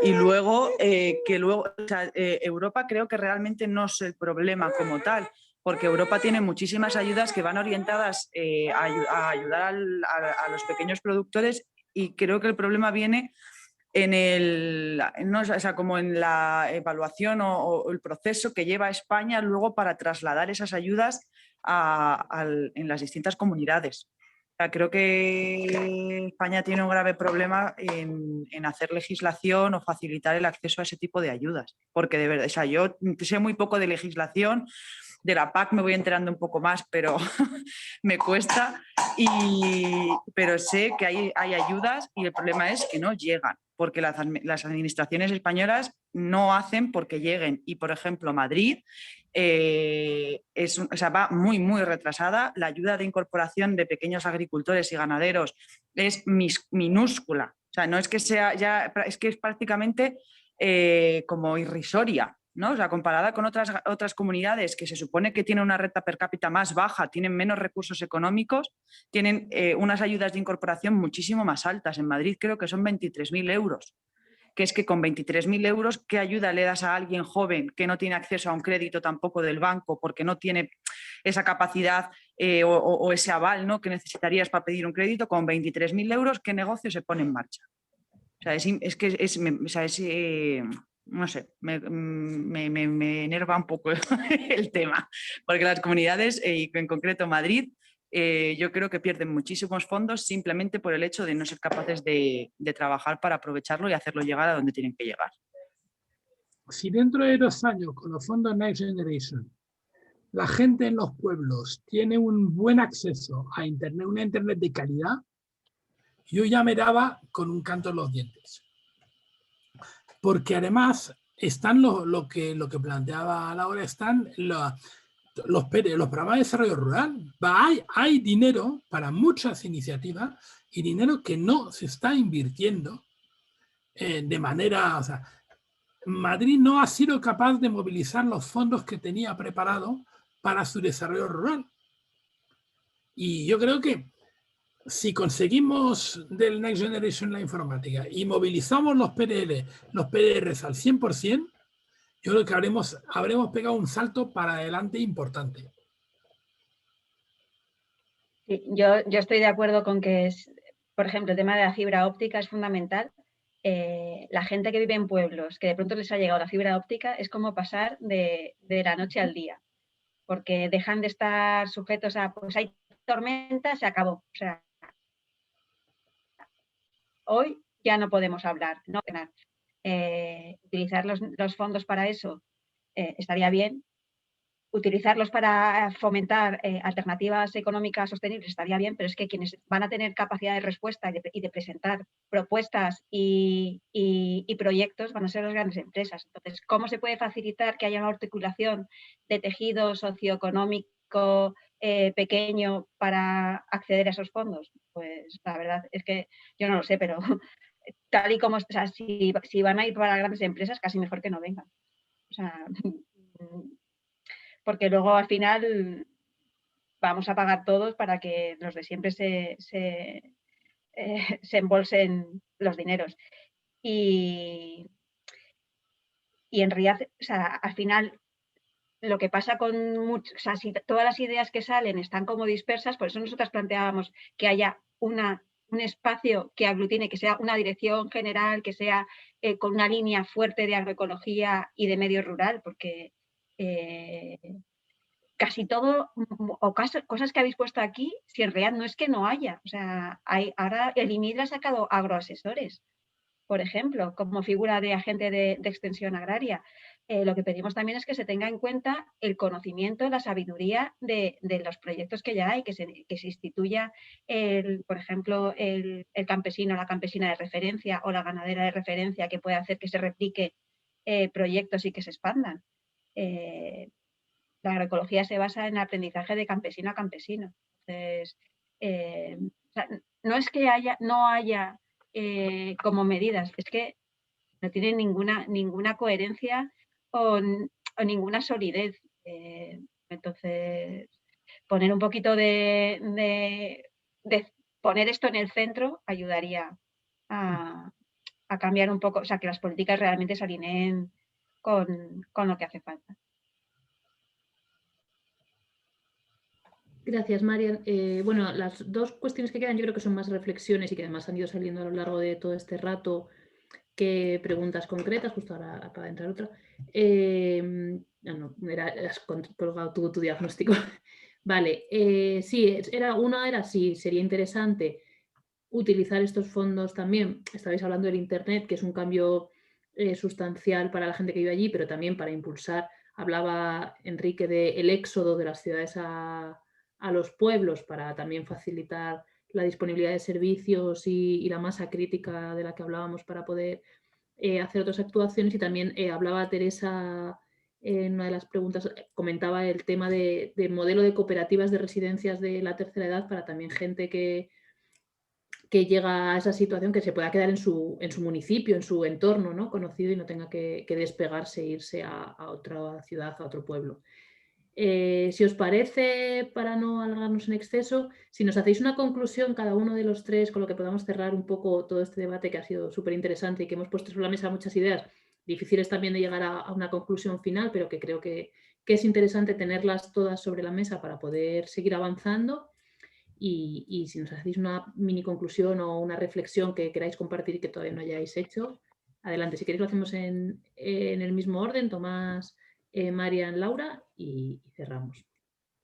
Y luego, o sea, Europa creo que realmente no es el problema como tal, porque Europa tiene muchísimas ayudas que van orientadas a ayudar a los pequeños productores, y creo que el problema viene o sea, como en la evaluación o el proceso que lleva España luego para trasladar esas ayudas en las distintas comunidades. O sea, creo que España tiene un grave problema en hacer legislación o facilitar el acceso a ese tipo de ayudas, porque de verdad, o sea, yo sé muy poco de legislación. De la PAC me voy enterando un poco más, pero me cuesta, pero sé que hay ayudas y el problema es que no llegan, porque las administraciones españolas no hacen porque lleguen. Y, por ejemplo, Madrid o sea, va muy, muy retrasada. La ayuda de incorporación de pequeños agricultores y ganaderos es minúscula. O sea, no es que sea ya, es que es prácticamente como irrisoria, ¿no? O sea, comparada con otras comunidades que se supone que tienen una renta per cápita más baja, tienen menos recursos económicos, tienen unas ayudas de incorporación muchísimo más altas. En Madrid creo que son 23.000 euros. Que es que con 23.000 euros, ¿qué ayuda le das a alguien joven que no tiene acceso a un crédito tampoco del banco porque no tiene esa capacidad o ese aval, ¿no?, que necesitarías para pedir un crédito? Con 23.000 euros, ¿qué negocio se pone en marcha? O sea, no sé, me enerva un poco el tema, porque las comunidades, y en concreto Madrid, yo creo que pierden muchísimos fondos simplemente por el hecho de no ser capaces de trabajar para aprovecharlo y hacerlo llegar a donde tienen que llegar. Si dentro de 2 años, con los fondos Next Generation, la gente en los pueblos tiene un buen acceso a Internet, una Internet de calidad, yo ya me daba con un canto en los dientes. Porque además están lo que planteaba Laura, están los programas de desarrollo rural. Hay dinero para muchas iniciativas y dinero que no se está invirtiendo de manera... O sea, Madrid no ha sido capaz de movilizar los fondos que tenía preparado para su desarrollo rural. Y yo creo que si conseguimos del Next Generation la informática y movilizamos los PDRs al 100%, yo creo que habremos pegado un salto para adelante importante. Sí, yo estoy de acuerdo con que, por ejemplo, el tema de la fibra óptica es fundamental. La gente que vive en pueblos, que de pronto les ha llegado la fibra óptica, es como pasar de la noche al día, porque dejan de estar sujetos a, pues hay tormenta, se acabó. O sea, hoy ya no podemos hablar, no utilizar los fondos para eso estaría bien. Utilizarlos para fomentar alternativas económicas sostenibles estaría bien, pero es que quienes van a tener capacidad de respuesta y de presentar propuestas y proyectos van a ser las grandes empresas. Entonces, ¿cómo se puede facilitar que haya una articulación de tejido socioeconómico pequeño para acceder a esos fondos? Pues la verdad es que yo no lo sé, pero tal y como, o sea, si van a ir para grandes empresas, casi mejor que no vengan. O sea, porque luego al final vamos a pagar todos para que los de siempre se embolsen los dineros. Y en realidad, o sea, al final lo que pasa con o sea, si todas las ideas que salen están como dispersas, por eso nosotras planteábamos que haya un espacio que aglutine, que sea una dirección general, que sea con una línea fuerte de agroecología y de medio rural, porque casi todo, o cosas que habéis puesto aquí, si en realidad no es que no haya. O sea, ahora el IMIDRA ha sacado agroasesores, por ejemplo, como figura de agente de extensión agraria. Lo que pedimos también es que se tenga en cuenta el conocimiento, la sabiduría de los proyectos que ya hay, que se instituya, por ejemplo, el campesino, la campesina de referencia o la ganadera de referencia, que puede hacer que se replique proyectos y que se expandan. La agroecología se basa en el aprendizaje de campesino a campesino. Entonces, o sea, no es que no haya como medidas, es que no tienen ninguna coherencia o ninguna solidez. Entonces, poner un poquito de poner esto en el centro ayudaría a cambiar un poco, o sea, que las políticas realmente se alineen con lo que hace falta. Gracias, Marian. Bueno, las dos cuestiones que quedan yo creo que son más reflexiones y que además han ido saliendo a lo largo de todo este rato que preguntas concretas. Justo ahora acaba de entrar otra. Has colgado tu diagnóstico. Vale, sí, una era sí, sería interesante utilizar estos fondos también. Estabais hablando del Internet, que es un cambio sustancial para la gente que vive allí, pero también para impulsar. Hablaba Enrique del éxodo de las ciudades a los pueblos para también facilitar la disponibilidad de servicios y la masa crítica de la que hablábamos para poder hacer otras actuaciones. Y también hablaba Teresa en una de las preguntas, comentaba el tema del modelo de cooperativas de residencias de la tercera edad para también gente que llega a esa situación, que se pueda quedar en su municipio, en su entorno, ¿no?, conocido, y no tenga que despegarse e irse a otra ciudad, a otro pueblo. Si os parece, para no alargarnos en exceso, si nos hacéis una conclusión cada uno de los tres, con lo que podamos cerrar un poco todo este debate que ha sido súper interesante y que hemos puesto sobre la mesa muchas ideas, difíciles también de llegar a una conclusión final, pero que creo que es interesante tenerlas todas sobre la mesa para poder seguir avanzando. Y si nos hacéis una mini conclusión o una reflexión que queráis compartir y que todavía no hayáis hecho, adelante. Si queréis lo hacemos en el mismo orden, Tomás, Marian, Laura, y cerramos.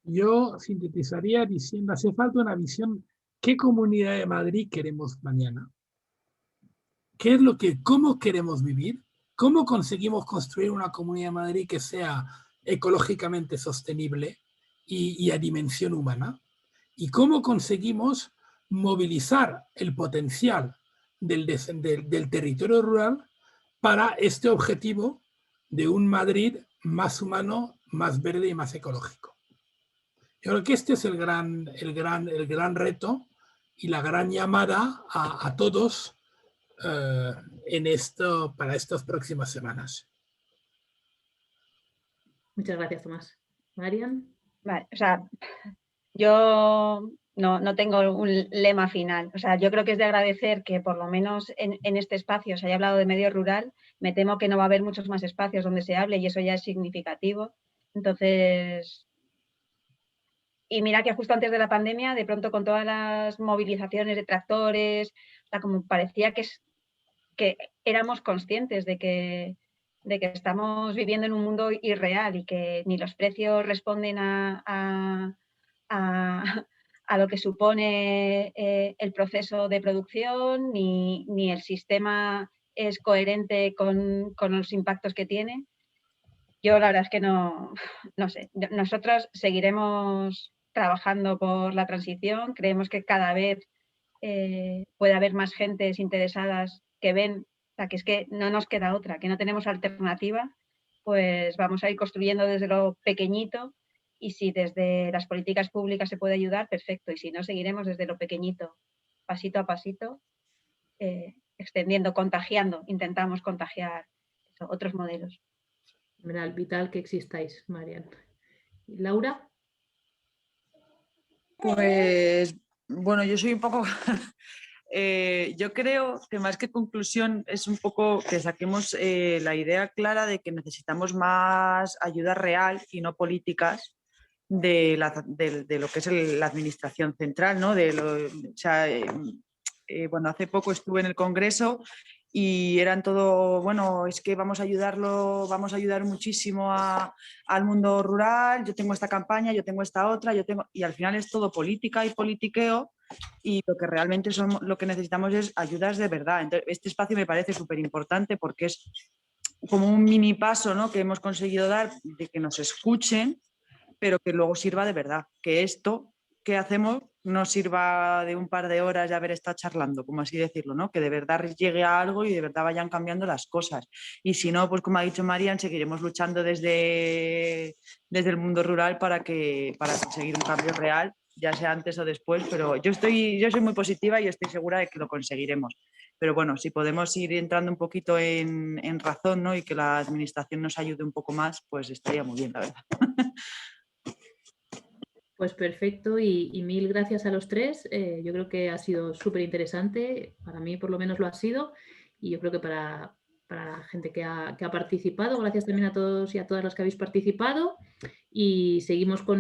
Yo sintetizaría diciendo, hace falta una visión, ¿qué comunidad de Madrid queremos mañana? ¿Cómo queremos vivir? ¿Cómo conseguimos construir una comunidad de Madrid que sea ecológicamente sostenible y a dimensión humana? ¿Y cómo conseguimos movilizar el potencial del territorio rural para este objetivo de un Madrid más humano, más verde y más ecológico? Yo creo que este es el gran reto y la gran llamada a todos para estas próximas semanas. Muchas gracias, Tomás. Marian. Vale, o sea, yo no tengo un lema final. O sea, yo creo que es de agradecer que por lo menos en este espacio se haya hablado de medio rural. Me temo que no va a haber muchos más espacios donde se hable y eso ya es significativo. Entonces, y mira que justo antes de la pandemia, de pronto con todas las movilizaciones de tractores, o sea, como parecía que éramos conscientes de que estamos viviendo en un mundo irreal y que ni los precios responden a lo que supone el proceso de producción, ni el sistema es coherente con los impactos que tiene. Yo la verdad es que no sé. Nosotros seguiremos trabajando por la transición. Creemos que cada vez puede haber más gentes interesadas que ven, o sea, que es que no nos queda otra, que no tenemos alternativa, pues vamos a ir construyendo desde lo pequeñito, y si desde las políticas públicas se puede ayudar, perfecto, y si no, seguiremos desde lo pequeñito, pasito a pasito, extendiendo, contagiando, intentamos contagiar otros modelos. Vital que existáis, Marian. ¿Laura? Pues bueno, yo soy un poco... yo creo que más que conclusión es un poco que saquemos la idea clara de que necesitamos más ayuda real y no políticas de lo que es la administración central, ¿no? Bueno, hace poco estuve en el Congreso y eran todo, bueno, es que vamos a ayudarlo, vamos a ayudar muchísimo al mundo rural, yo tengo esta campaña, yo tengo esta otra, y al final es todo política y politiqueo, y lo que realmente lo que necesitamos es ayudas de verdad. Entonces, este espacio me parece súper importante porque es como un mini paso, ¿no?, que hemos conseguido dar, de que nos escuchen, pero que luego sirva de verdad, que esto que hacemos no sirva de un par de horas de haber estado charlando, como así decirlo, ¿no?, que de verdad llegue a algo y de verdad vayan cambiando las cosas. Y si no, pues como ha dicho Marian, seguiremos luchando desde el mundo rural para conseguir un cambio real, ya sea antes o después, pero yo soy muy positiva y estoy segura de que lo conseguiremos. Pero bueno, si podemos ir entrando un poquito en razón, ¿no?, y que la administración nos ayude un poco más, pues estaría muy bien, la verdad. Pues perfecto y mil gracias a los tres. Yo creo que ha sido súper interesante, para mí por lo menos lo ha sido, y yo creo que para la gente que ha participado. Gracias también a todos y a todas las que habéis participado y seguimos con